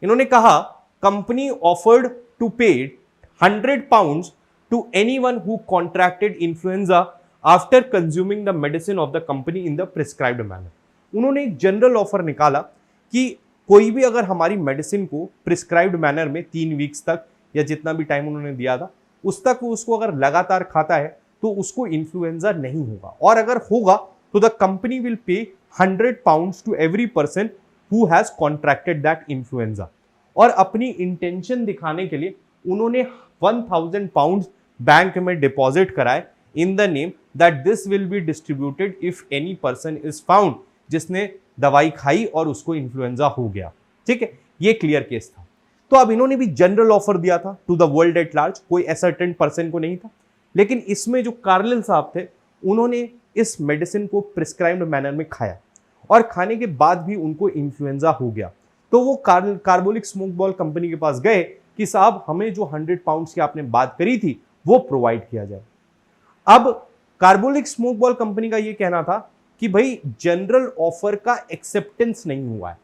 इन्होंने कहा कंपनी ऑफर्ड टू पे 100 pounds to anyone who contracted influenza after consuming the medicine of the company in the prescribed manner। उन्होंने एक जनरल ऑफर निकाला कि कोई भी अगर हमारी मेडिसिन को प्रिस्क्राइब्ड मैनर में 3 वीक्स तक या जितना भी टाइम उन्होंने दिया था उस तक वो उसको अगर लगातार खाता है तो उसको इन्फ्लुएंजा नहीं होगा, और अगर होगा तो the company will pay 100 pounds to every person who has contracted that influenza. और अपनी इंटेंशन दिखाने के लिए उन्होंने 1000 pounds बैंक में डिपॉजिट कराए in the name that this will be distributed if any person is found, जिसने दवाई खाई और उसको इन्फ्लुएंजा हो गया। ठीक है, ये क्लियर केस था। तो अब इन्होंने भी जनरल ऑफर दिया था to the world at large, कोई असर्टेन पर्सन को नहीं था। लेकिन इसमें जो कार्लिल साहब थे उन्होंने इस मेडिसिन को प्रिस्क्राइब्ड मैनर में खाया और खाने के बाद भी उनको इन्फ्लुएंजा हो गया। तो वो कार्बोलिक स्मोक बॉल कंपनी के पास गए कि साहब हमें जो 100 pounds की आपने बात करी थी वो प्रोवाइड किया जाए। अब कार्बोलिक स्मोक बॉल कंपनी का ये कहना था कि भाई जनरल ऑफर का एक्सेप्टेंस नहीं हुआ है।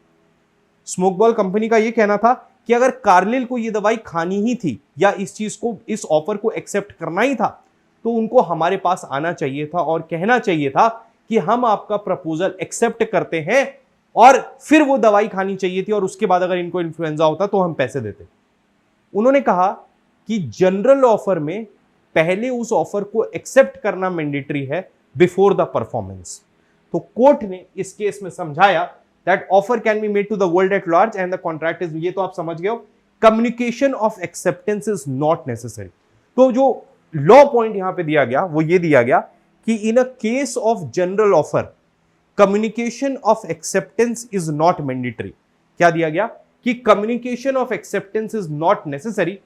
स्मोक बॉल कंपनी का ये कहना था कि अगर कार्लिल को ये दवाई खानी ही थी या इस चीज को, इस ऑफर को एक्सेप्ट करना ही था तो उनको हमारे पास आना चाहिए था और कहना चाहिए था कि हम आपका प्रपोजल एक्सेप्ट करते हैं, और फिर वो दवाई खानी चाहिए थी और उसके बाद अगर इनको इन्फ्लुएंजा होता तो हम पैसे देते। उन्होंने कहा कि जनरल ऑफर में पहले उस ऑफर को एक्सेप्ट करना मैंडेटरी है बिफोर द परफॉर्मेंस। तो कोर्ट ने इस केस में समझाया that offer can be made to the world at large and the contract is, ये तो आप समझ गए हो, communication of acceptance is not necessary. तो जो लॉ पॉइंट यहां पे दिया गया वो ये दिया गया कि in a case of general offer communication of acceptance is not mandatory. क्या दिया गया कि communication of acceptance is not necessary,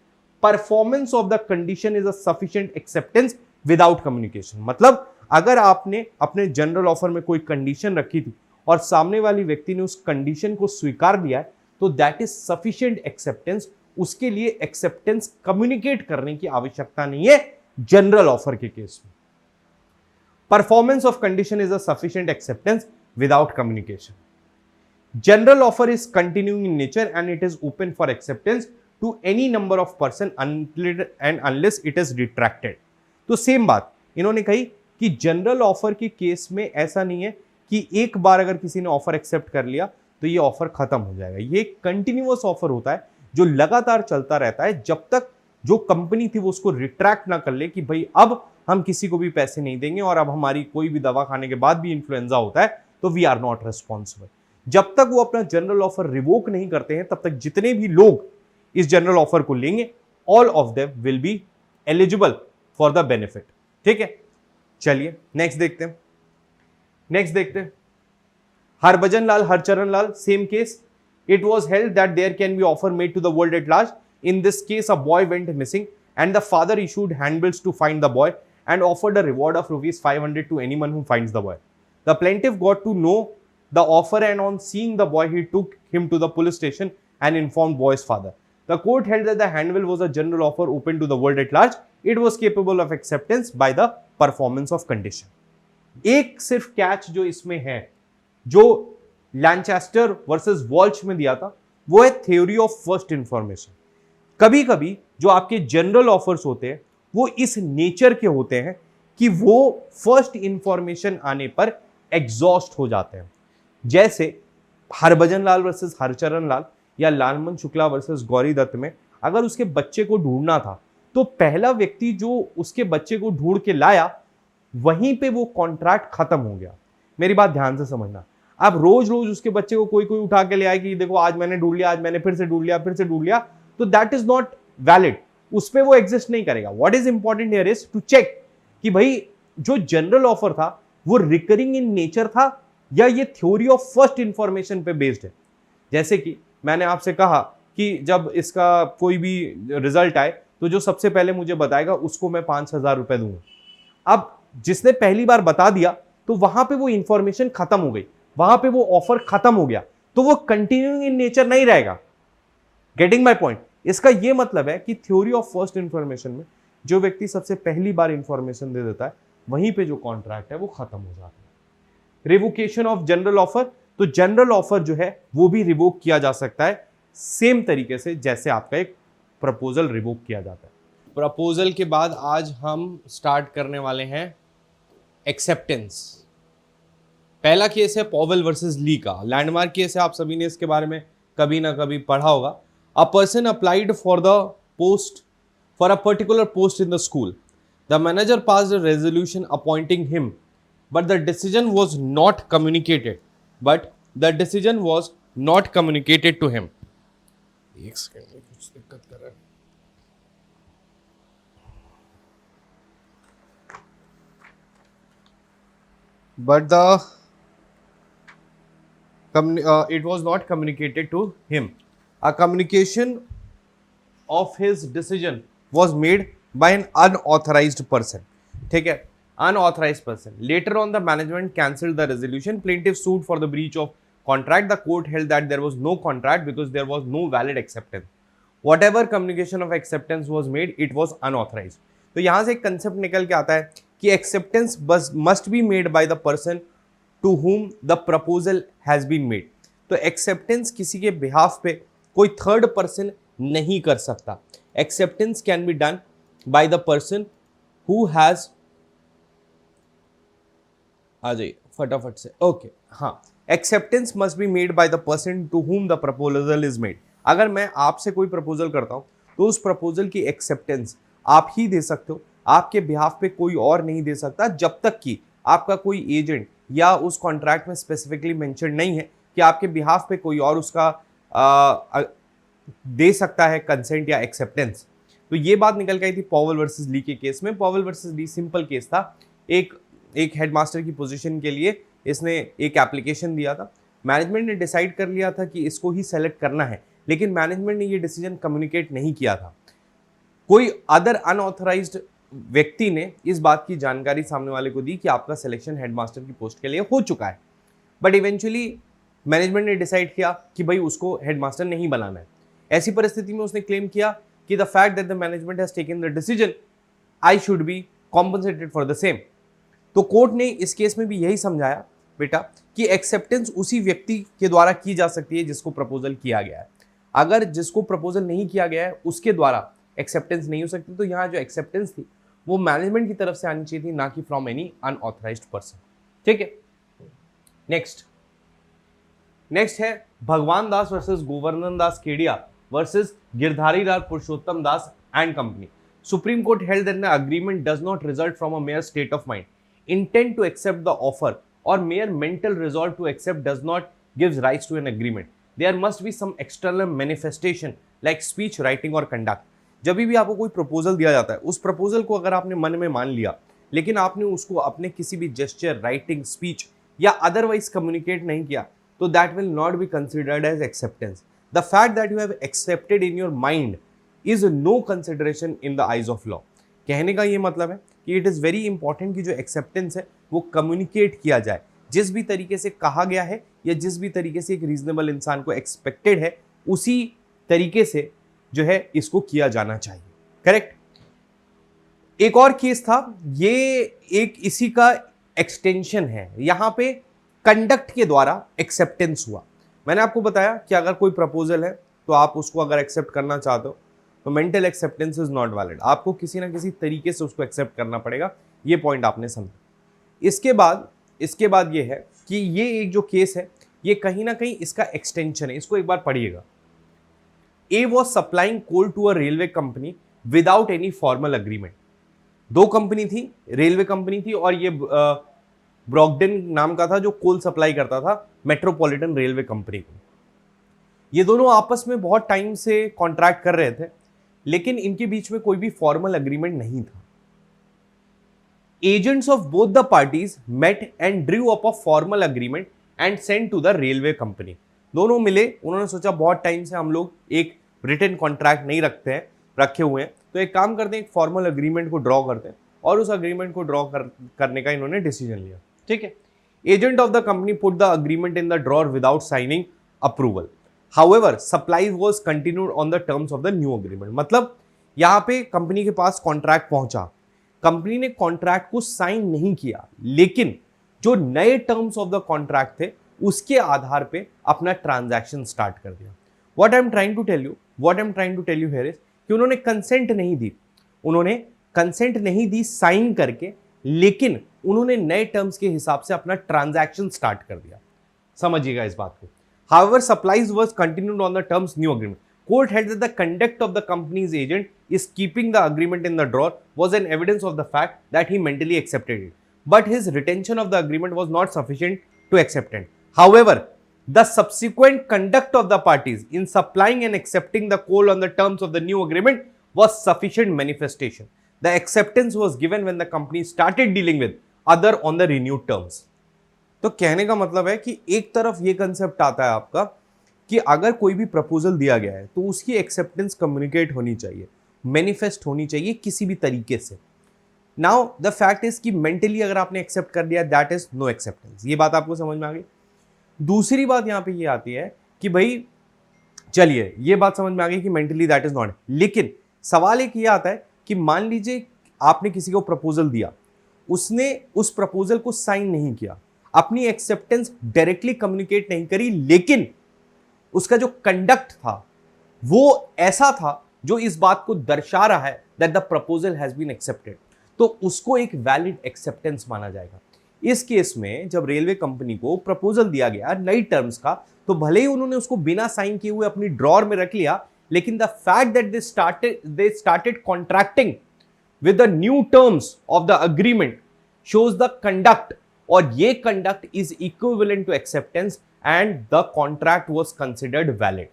performance of the condition is a sufficient acceptance without communication. मतलब अगर आपने अपने जनरल ऑफर में कोई कंडीशन रखी थी और सामने वाली व्यक्ति ने उस कंडीशन को स्वीकार दिया है तो दैट इज सफिशिएंट एक्सेप्टेंस। उसके लिए एक्सेप्टेंस कम्युनिकेट करने की आवश्यकता नहीं है जनरल ऑफर के केस में। Performance of condition is a sufficient acceptance without communication. General offer is continuing in nature and it is open for acceptance to any number of person unless it is retracted। तो सेम बात इन्होंने कही कि जनरल ऑफर के केस में ऐसा नहीं है कि एक बार अगर किसी ने ऑफर एक्सेप्ट कर लिया तो ये ऑफर खत्म हो जाएगा। ये एक कंटिन्यूअस ऑफर होता है जो लगातार चलता रहता है जब तक जो कंपनी थी वो उसको रिट्रैक्ट ना कर ले कि भाई अब हम किसी को भी पैसे नहीं देंगे और अब हमारी कोई भी दवा खाने के बाद भी इन्फ्लुएंजा होता है तो वी आर नॉट रिस्पॉन्सिबल। जब तक वो अपना जनरल ऑफर रिवोक नहीं करते हैं तब तक जितने भी लोग इस जनरल ऑफर को लेंगे all of them will be eligible for the benefit. ठीक है, चलिए नेक्स्ट देखते हैं Harbhajan Lal Harcharan Lal, same case. It was held that there can be offer made to the world at large. In this case a boy went missing and the father issued handbills to find the boy and offered a reward of ₹500 to anyone who finds the boy. The plaintiff got to know the offer and on seeing the boy he took him to the police station and informed boy's father. The court held that the handbill was a general offer open to the world at large. It was capable of acceptance by the performance of condition. एक सिर्फ कैच जो इसमें है, जो लैनचेस्टर वर्सेस वॉल्च में दिया था, वो है थ्योरी ऑफ फर्स्ट इंफॉर्मेशन। कभी कभी जो आपके जनरल ऑफर्स होते हैं वो इस नेचर के होते हैं कि वो फर्स्ट इंफॉर्मेशन आने पर एग्जॉस्ट हो जाते हैं। जैसे हरभजन लाल वर्सेस हरचरण लाल या लालमन शुक्ला वर्सेस गौरी दत्त में अगर उसके बच्चे को ढूंढना था तो पहला व्यक्ति जो उसके बच्चे को ढूंढ के लाया वहीं पे वो कॉन्ट्रैक्ट खत्म हो गया। मेरी बात ध्यान से समझना। आप रोज रोज उसके बच्चे को कोई कोई उठा के ले आए कि देखो आज मैंने ढूंढ लिया, आज मैंने फिर से ढूंढ लिया, तो दैट इज नॉट वैलिड। उस पे वो एग्जिस्ट नहीं करेगा। What is important here is to check कि भाई जो जनरल ऑफर था वो रिकरिंग इन नेचर था या ये थ्योरी ऑफ फर्स्ट इंफॉर्मेशन पे बेस्ड है। जैसे कि मैंने आपसे कहा कि जब इसका कोई भी रिजल्ट आए तो जो सबसे पहले मुझे बताएगा उसको मैं 5,000 रुपए दूंगा। अब जिसने पहली बार बता दिया तो वहां पे वो इंफॉर्मेशन खत्म हो गई, वहां पे वो ऑफर खत्म हो गया, तो वो कंटिन्यूइंग इन नेचर नहीं रहेगा। Getting my point. इसका ये मतलब है कि थ्योरी ऑफ फर्स्ट इंफॉर्मेशन में जो व्यक्ति सबसे पहली बार इंफॉर्मेशन दे देता है वहीं पे जो कॉन्ट्रैक्ट है वो खत्म हो जाता है। रिवोकेशन ऑफ जनरल ऑफर, तो जनरल ऑफर जो है वो भी रिवोक किया जा सकता है सेम तरीके से जैसे आपका एक प्रपोजल रिवोक किया जाता है। प्रपोजल के बाद आज हम स्टार्ट करने वाले हैं एक्सेप्टेंस। पहला केस है पॉवेल वर्सेस ली का, लैंडमार्क केस है, आप सभी ने इसके बारे में कभी ना कभी पढ़ा होगा। A person applied for a particular post in the school. The manager passed a resolution appointing him, but the decision was not communicated. To him. एक सेकंड में कुछ दिक्कत कर रहा है। But it was not communicated to him. A communication of his decision was made by an unauthorized person. ठीक है, unauthorized person. Later on, the management cancelled the resolution. Plaintiff sued for the breach of contract. The court held that there was no contract because there was no valid acceptance. Whatever communication of acceptance was made, it was unauthorized. तो यहाँ से एक कंसेप्ट निकल के आता है कि acceptance must be made by the person to whom the proposal has been made. तो acceptance किसी के behalf पे कोई थर्ड पर्सन नहीं कर सकता. Acceptance can be done by the person who has, आ जाइए फटाफट से, ओके हाँ, acceptance must be made by the person to whom the proposal is made. अगर मैं आपसे कोई प्रपोजल करता हूं तो उस प्रपोजल की एक्सेप्टेंस आप ही दे सकते हो, आपके बिहाफ पे कोई और नहीं दे सकता जब तक कि आपका कोई एजेंट या उस कॉन्ट्रैक्ट में स्पेसिफिकली मेंशन नहीं है कि आपके बिहाफ पे कोई और उसका दे सकता है कंसेंट या एक्सेप्टेंस. तो ये बात निकल के आई थी पॉवेल वर्सेस ली के केस में. पॉवेल वर्सेस ली सिंपल केस था. एक हेडमास्टर की पोजीशन के लिए इसने एक एप्लीकेशन दिया था. मैनेजमेंट ने डिसाइड कर लिया था कि इसको ही सेलेक्ट करना है, लेकिन मैनेजमेंट ने ये डिसीजन कम्युनिकेट नहीं किया था. कोई अदर अनऑथराइज्ड व्यक्ति ने इस बात की जानकारी सामने वाले को दी कि आपका सिलेक्शन हेडमास्टर की पोस्ट के लिए हो चुका है. बट इवेंचुअली मैनेजमेंट ने डिसाइड किया कि भाई उसको हेडमास्टर नहीं बनाना है. ऐसी परिस्थिति में उसने क्लेम किया कि the fact that the management has taken the decision, I should be compensated for the same. तो कोर्ट ने इस केस में भी यही समझाया बेटा कि एक्सेप्टेंस उसी व्यक्ति के द्वारा की जा सकती है जिसको प्रपोजल किया गया है. अगर जिसको प्रपोजल नहीं किया गया है उसके द्वारा एक्सेप्टेंस नहीं हो सकती, तो यहाँ जो एक्सेप्टेंस थी वो मैनेजमेंट की तरफ से आनी चाहिए थी, ना कि फ्रॉम एनी अनऑथराइज्ड पर्सन. ठीक है, नेक्स्ट है Bhagwan Das versus Govardhan Das Kedia versus Girdhari Lal Purushottam Das and company. Supreme Court held that the agreement does not result from a mere state of mind. Intent to accept the offer or mere mental resolve to accept does not gives rise to an agreement. There must be some external manifestation like speech, writing or conduct. जब भी आपको कोई प्रपोजल दिया जाता है, उस प्रपोजल को अगर आपने मन में मान लिया लेकिन आपने उसको अपने किसी भी जेस्चर, राइटिंग, स्पीच या अदरवाइज कम्युनिकेट नहीं किया, तो that will not be considered as acceptance. The fact that you have accepted in your mind is no consideration in the eyes of law. कहने का ये मतलब है कि इट इज़ वेरी इंपॉर्टेंट कि जो एक्सेप्टेंस है वो कम्युनिकेट किया जाए. जिस भी तरीके से कहा गया है या जिस भी तरीके से एक रीजनेबल इंसान को एक्सपेक्टेड है उसी तरीके से जो है इसको किया जाना चाहिए. करेक्ट. एक और केस था, ये एक इसी का एक्सटेंशन है. यहाँ पे कंडक्ट के द्वारा एक्सेप्टेंस हुआ. मैंने आपको बताया कि अगर कोई प्रपोजल है तो आप उसको अगर एक्सेप्ट करना चाहते हो तो mental acceptance is not valid. आपको किसी ना किसी तरीके से उसको एक्सेप्ट करना पड़ेगा. ये पॉइंट आपने समझा. इसके बाद ये है कि ये एक जो केस है ये कहीं ना कहीं इसका एक्सटेंशन है. इसको एक बार पढ़िएगा. A was supplying coal to a railway company without any formal agreement. दो कंपनी थी, रेलवे कंपनी थी और ये ब्रॉकडेन नाम का था जो कोल सप्लाई करता था मेट्रोपॉलिटन रेलवे कंपनी को. ये दोनों आपस में बहुत टाइम से कॉन्ट्रैक्ट कर रहे थे, लेकिन इनके बीच में कोई भी फॉर्मल अग्रीमेंट नहीं था. Agents of both the parties met and drew up a formal agreement and send to the railway company. दोनों मिले, उन्होंने सोचा बहुत टाइम से हम लोग एक रिटन कॉन्ट्रैक्ट नहीं रखे हुए हैं, तो एक काम करते हैं, एक फॉर्मल अग्रीमेंट को ड्रॉ करते हैं. और उस अग्रीमेंट को ड्रॉ करने का इन्होंने डिसीजन लिया. ठीक है. Agent of the company put the agreement in the drawer without signing approval. However supply was continued on the terms of the new agreement. मतलब यहां पे कंपनी के पास कॉन्ट्रैक्ट पहुंचा, कंपनी ने कॉन्ट्रैक्ट को साइन नहीं किया, लेकिन जो नए टर्म्स ऑफ द कॉन्ट्रैक्ट थे उसके आधार पे अपना ट्रांजैक्शन स्टार्ट कर दिया। What I am trying to tell you here is कि उन्होंने कंसेंट नहीं दी, उन्होंने कंसेंट नहीं दी साइन करके, लेकिन उन्होंने नए टर्म्स के हिसाब से अपना ट्रांजैक्शन स्टार्ट कर दिया। समझिएगा इस बात को। However, supplies was continued on the terms new agreement. Court held that the conduct of the company's agent is keeping the agreement in the drawer was an evidence of the fact that he mentally accepted it. But his retention of the agreement was not sufficient to accept it. However, the subsequent conduct of the parties in supplying and accepting the coal on the terms of the new agreement was sufficient manifestation. The acceptance was given when the company started dealing with other on the renewed terms. तो कहने का मतलब है कि एक तरफ ये कंसेप्ट आता है आपका कि अगर कोई भी प्रपोजल दिया गया है तो उसकी एक्सेप्टेंस कम्युनिकेट होनी चाहिए, मैनिफेस्ट होनी चाहिए किसी भी तरीके से। नाउ द फैक्ट इज कि मेंटली अगर आपने एक्सेप्ट कर दिया, दैट इज नो एक्सेप्टेंस। ये बात आपको समझ में आ गई। दूसरी बात यहाँ पे ये आती है कि भाई चलिए ये बात समझ में आ गई कि मेंटली दैट इज नॉट, लेकिन सवाल एक ये आता है कि मान लीजिए आपने किसी को प्रपोजल दिया, उसने उस प्रपोजल को साइन नहीं किया, अपनी एक्सेप्टेंस डायरेक्टली कम्युनिकेट नहीं करी, लेकिन उसका जो कंडक्ट था वो ऐसा था जो इस बात को दर्शा रहा है that the proposal has been accepted, तो उसको एक वैलिड एक्सेप्टेंस माना जाएगा। इस केस में जब रेलवे कंपनी को प्रपोजल दिया गया नई टर्म्स का, तो भले ही उन्होंने उसको बिना साइन किए हुए अपनी ड्रॉर में रख लिया, लेकिन the fact that they started contracting with the new terms of the agreement shows the conduct, और ये conduct is equivalent to acceptance and the contract was considered valid.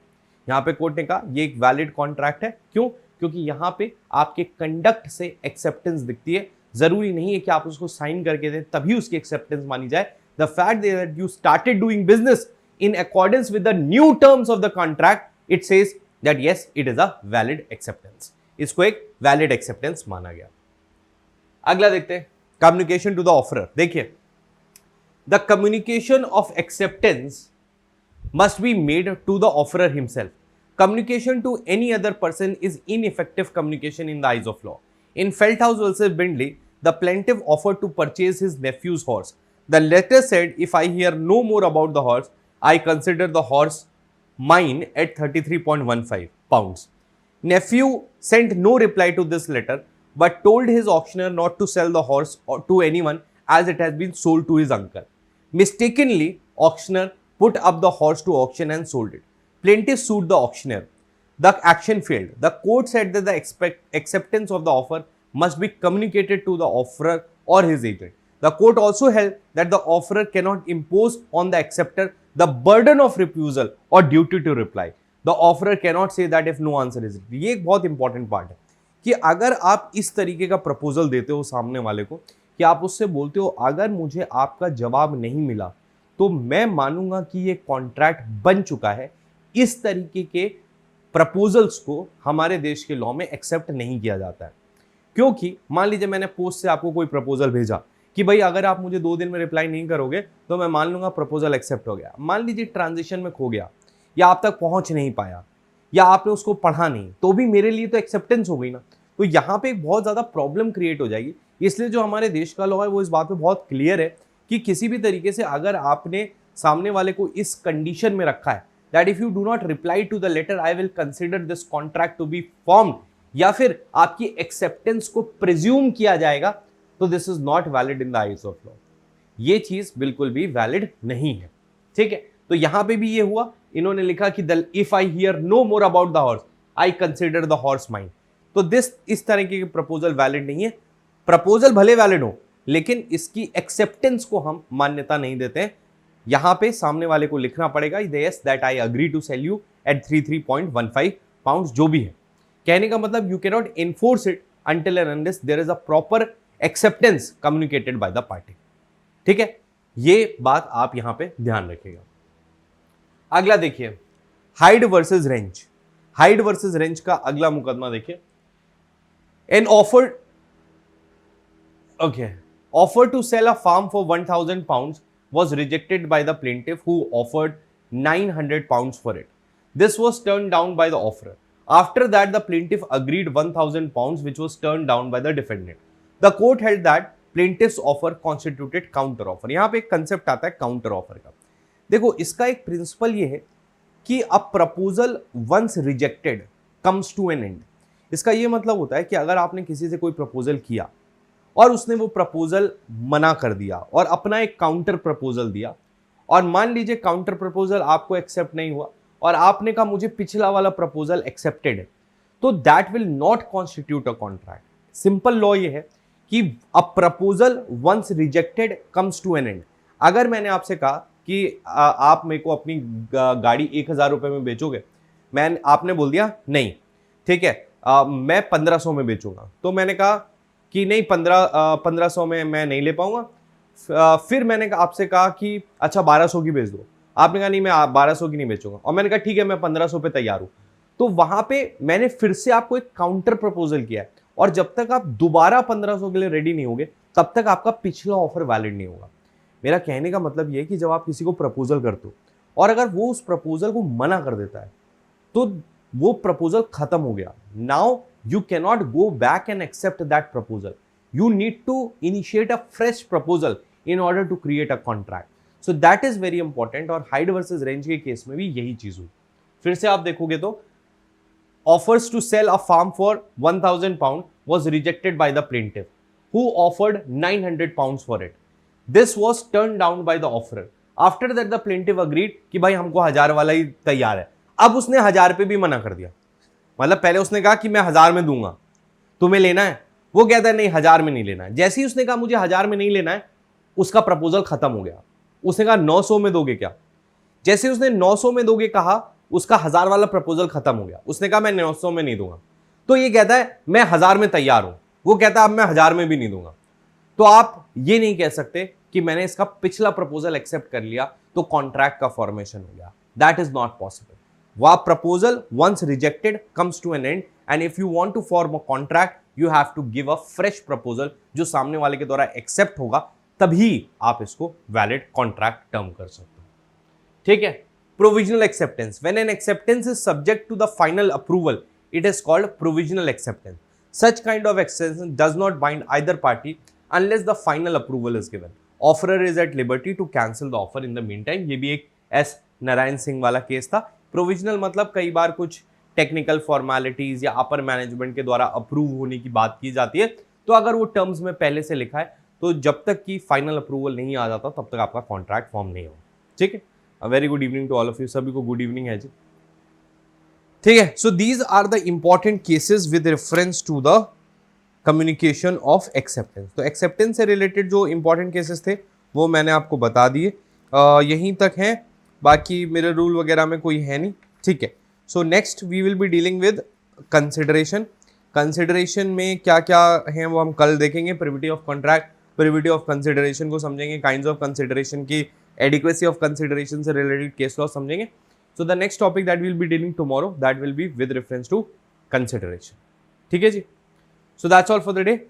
यहां पे कोर्ट ने कहा ये एक वैलिड कॉन्ट्रैक्ट है। क्यों? क्योंकि यहां पे आपके कंडक्ट से एक्सेप्टेंस दिखती है। जरूरी नहीं है कि आप उसको साइन करके दें तभी उसकी एक्सेप्टेंस मानी जाए। The fact that you started doing business in accordance with the new terms of the contract, it says that yes it is a valid acceptance. इसको एक वैलिड एक्सेप्टेंस माना गया। अगला देखते हैं, कम्युनिकेशन टू द ऑफरर। देखिए, the communication of acceptance must be made to the offerer himself. Communication to any other person is ineffective communication in the eyes of law. In Feldhaus versus Bindley, the plaintiff offered to purchase his nephew's horse. The letter said, if I hear no more about the horse, I consider the horse mine at 33.15 pounds. Nephew sent no reply to this letter, but told his auctioneer not to sell the horse to anyone as it has been sold to his uncle. Mistakenly, auctioneer put up the horse to auction and sold it. Plaintiff sued the auctioneer. The action failed. The court said that the acceptance of the offer must be communicated to the offerer or his agent. The court also held that the offerer cannot impose on the acceptor the burden of refusal or duty to reply. The offerer cannot say that if no answer is written. ये एक बहुत इंपॉर्टेंट पार्ट है कि अगर आप इस तरीके का प्रपोजल देते हो सामने वाले को, कि आप उससे बोलते हो अगर मुझे आपका जवाब नहीं मिला तो मैं मानूंगा कि ये कॉन्ट्रैक्ट बन चुका है, इस तरीके के प्रपोजल्स को हमारे देश के लॉ में एक्सेप्ट नहीं किया जाता है। क्योंकि मान लीजिए मैंने पोस्ट से आपको कोई प्रपोजल भेजा कि भाई अगर आप मुझे 2 दिन में रिप्लाई नहीं करोगे तो मैं मान लूंगा प्रपोजल एक्सेप्ट हो गया। मान लीजिए ट्रांजिशन में खो गया या आप तक पहुंच नहीं पाया या आपने उसको पढ़ा नहीं, तो भी मेरे लिए तो एक्सेप्टेंस हो गई ना। तो यहाँ पे एक बहुत ज़्यादा प्रॉब्लम क्रिएट हो जाएगी। इसलिए जो हमारे देश का लॉ है वो इस बात पे बहुत क्लियर है कि किसी भी तरीके से अगर आपने सामने वाले को इस कंडीशन में रखा है that if you do not reply to the letter I will consider this contract to be formed, या फिर आपकी एक्सेप्टेंस को प्रिज्यूम किया जाएगा, तो this is not valid in the eyes of law. ये चीज बिल्कुल भी वैलिड नहीं है। ठीक है, तो यहां पे भी ये हुआ, इन्होंने लिखा कि if I hear no more about the horse I consider the horse mine. तो इस तरह के प्रपोजल वैलिड नहीं है। प्रपोजल भले वैलिड हो लेकिन इसकी एक्सेप्टेंस को हम मान्यता नहीं देते हैं। यहां पे सामने वाले को लिखना पड़ेगा yes that I agree to sell you at 33.15 pounds, जो भी है। कहने का मतलब you can not enforce it until and unless there is a proper acceptance communicated by the party. ठीक है, ये बात आप यहां पे ध्यान रखिएगा। अगला देखिए, Hyde versus Wrench. Hyde versus Wrench का अगला मुकदमा देखिए। An offer to sell a farm for 1,000 pounds was rejected by the plaintiff who offered 900 pounds for it. This was turned down by the offerer. After that, the plaintiff agreed 1,000 pounds, which was turned down by the defendant. The court held that plaintiff's offer constituted counter offer. यहाँ पे एक कंसेप्ट आता है काउंटर ऑफर का. देखो, इसका एक प्रिंसिपल ये है कि a proposal once rejected comes to an end. इसका ये मतलब होता है कि अगर आपने किसी से कोई प्रपोजल किया और उसने वो प्रपोजल मना कर दिया और अपना एक काउंटर प्रपोजल दिया, और मान लीजिए काउंटर प्रपोजल आपको एक्सेप्ट नहीं हुआ और आपने कहा मुझे पिछला वाला प्रपोजल एक्सेप्टेड है, तो that will not constitute a contract. Simple law ये है कि a proposal once rejected comes to an end. अगर मैंने आपसे कहा कि आप मेरे को अपनी गाड़ी 1,000 रुपए में बेचोगे, आपने बोल दिया नहीं, ठीक है, मैं 1,500 में बेचूंगा. तो मैंने कहा कि नहीं, 1,500 में मैं नहीं ले पाऊंगा. फिर मैंने आपसे कहा कि अच्छा 1,200 की बेच दो. आपने कहा नहीं, मैं 1,200 की नहीं बेचूंगा. और मैंने कहा ठीक है, मैं 1,500 पे तैयार हूं. तो वहां पे मैंने फिर से आपको एक काउंटर प्रपोजल किया है, और जब तक आप दोबारा 1,500 के लिए रेडी नहीं होगे तब तक आपका पिछला ऑफर वैलिड नहीं होगा. मेरा कहने का मतलब यह है कि जब आप किसी को प्रपोजल करते हो और अगर वो उस प्रपोजल को मना कर देता है तो वो प्रपोजल खत्म हो गया. Now you cannot go back and accept that proposal. You need to initiate a fresh proposal in order to create a contract. So that is very important. और हाइड वर्सेस रेंज के केस में भी यही चीज हुई. फिर से आप देखोगे तो offers to sell a farm for 1,000 pound was rejected by the plaintiff, who offered 900 pounds for it. This was turned down by the offerer. After that the plaintiff agreed कि भाई हमको 1,000 वाला ही तैयार है. अब उसने 1,000 पे भी मना कर दिया. मतलब पहले उसने कहा कि मैं 1,000 में दूंगा, तुम्हें लेना है. वो कहता है नहीं, 1,000 में नहीं लेना है. जैसे ही उसने कहा मुझे 1,000 में नहीं लेना है, उसका प्रपोजल खत्म हो गया. उसने कहा 900 में दोगे क्या? जैसे उसने 900 में दोगे कहा, उसका 1,000 वाला प्रपोजल खत्म हो गया. उसने कहा मैं 900 में नहीं दूंगा. तो ये कहता है मैं 1,000 में तैयार हूं. वो कहता है अब मैं 1,000 में भी नहीं दूंगा. तो आप ये नहीं कह सकते कि मैंने इसका पिछला प्रपोजल एक्सेप्ट कर लिया तो कॉन्ट्रैक्ट का फॉर्मेशन हो गया. That is not possible. What proposal once rejected comes to an end, and if you want to form a contract, you have to give a fresh proposal जो सामने वाले के द्वारा accept होगा, तभी आप इसको valid contract term कर सकते हो. ठीक है? Provisional acceptance. When an acceptance is subject to the final approval, it is called provisional acceptance. Such kind of acceptance does not bind either party unless the final approval is given. Offerer is at liberty to cancel the offer in the meantime. ये भी एक S. नारायण सिंह वाला केस था. प्रोविजनल मतलब कई बार कुछ टेक्निकल फॉर्मेलिटीज या अपर मैनेजमेंट के द्वारा अप्रूव होने की बात की जाती है. तो अगर वो टर्म्स में पहले से लिखा है तो जब तक कि फाइनल अप्रूवल नहीं आ जाता तब तक आपका कॉन्ट्रैक्ट फॉर्म नहीं होगा. ठीक है? A very good evening to all of you. सभी को गुड इवनिंग है जी. ठीक है? So these are the important cases with reference to the communication of acceptance. तो एक्सेप्टेंस से रिलेटेड जो इंपॉर्टेंट केसेस थे वो मैंने आपको बता दिए. यहीं तक हैं, बाकी मेरे रूल वगैरह में कोई है नहीं. ठीक है? So next we will be dealing with consideration. Consideration में क्या क्या है वो हम कल देखेंगे. Privity of contract, privity of consideration को समझेंगे, काइंड्स ऑफ कंसिडरेशन की, एडिक्वेसी ऑफ कंसिडरेशन से रिलेटेड केस लॉ समझेंगे. So the next topic that will be dealing tomorrow, that will be with reference to consideration. ठीक है जी? So that's all for the day.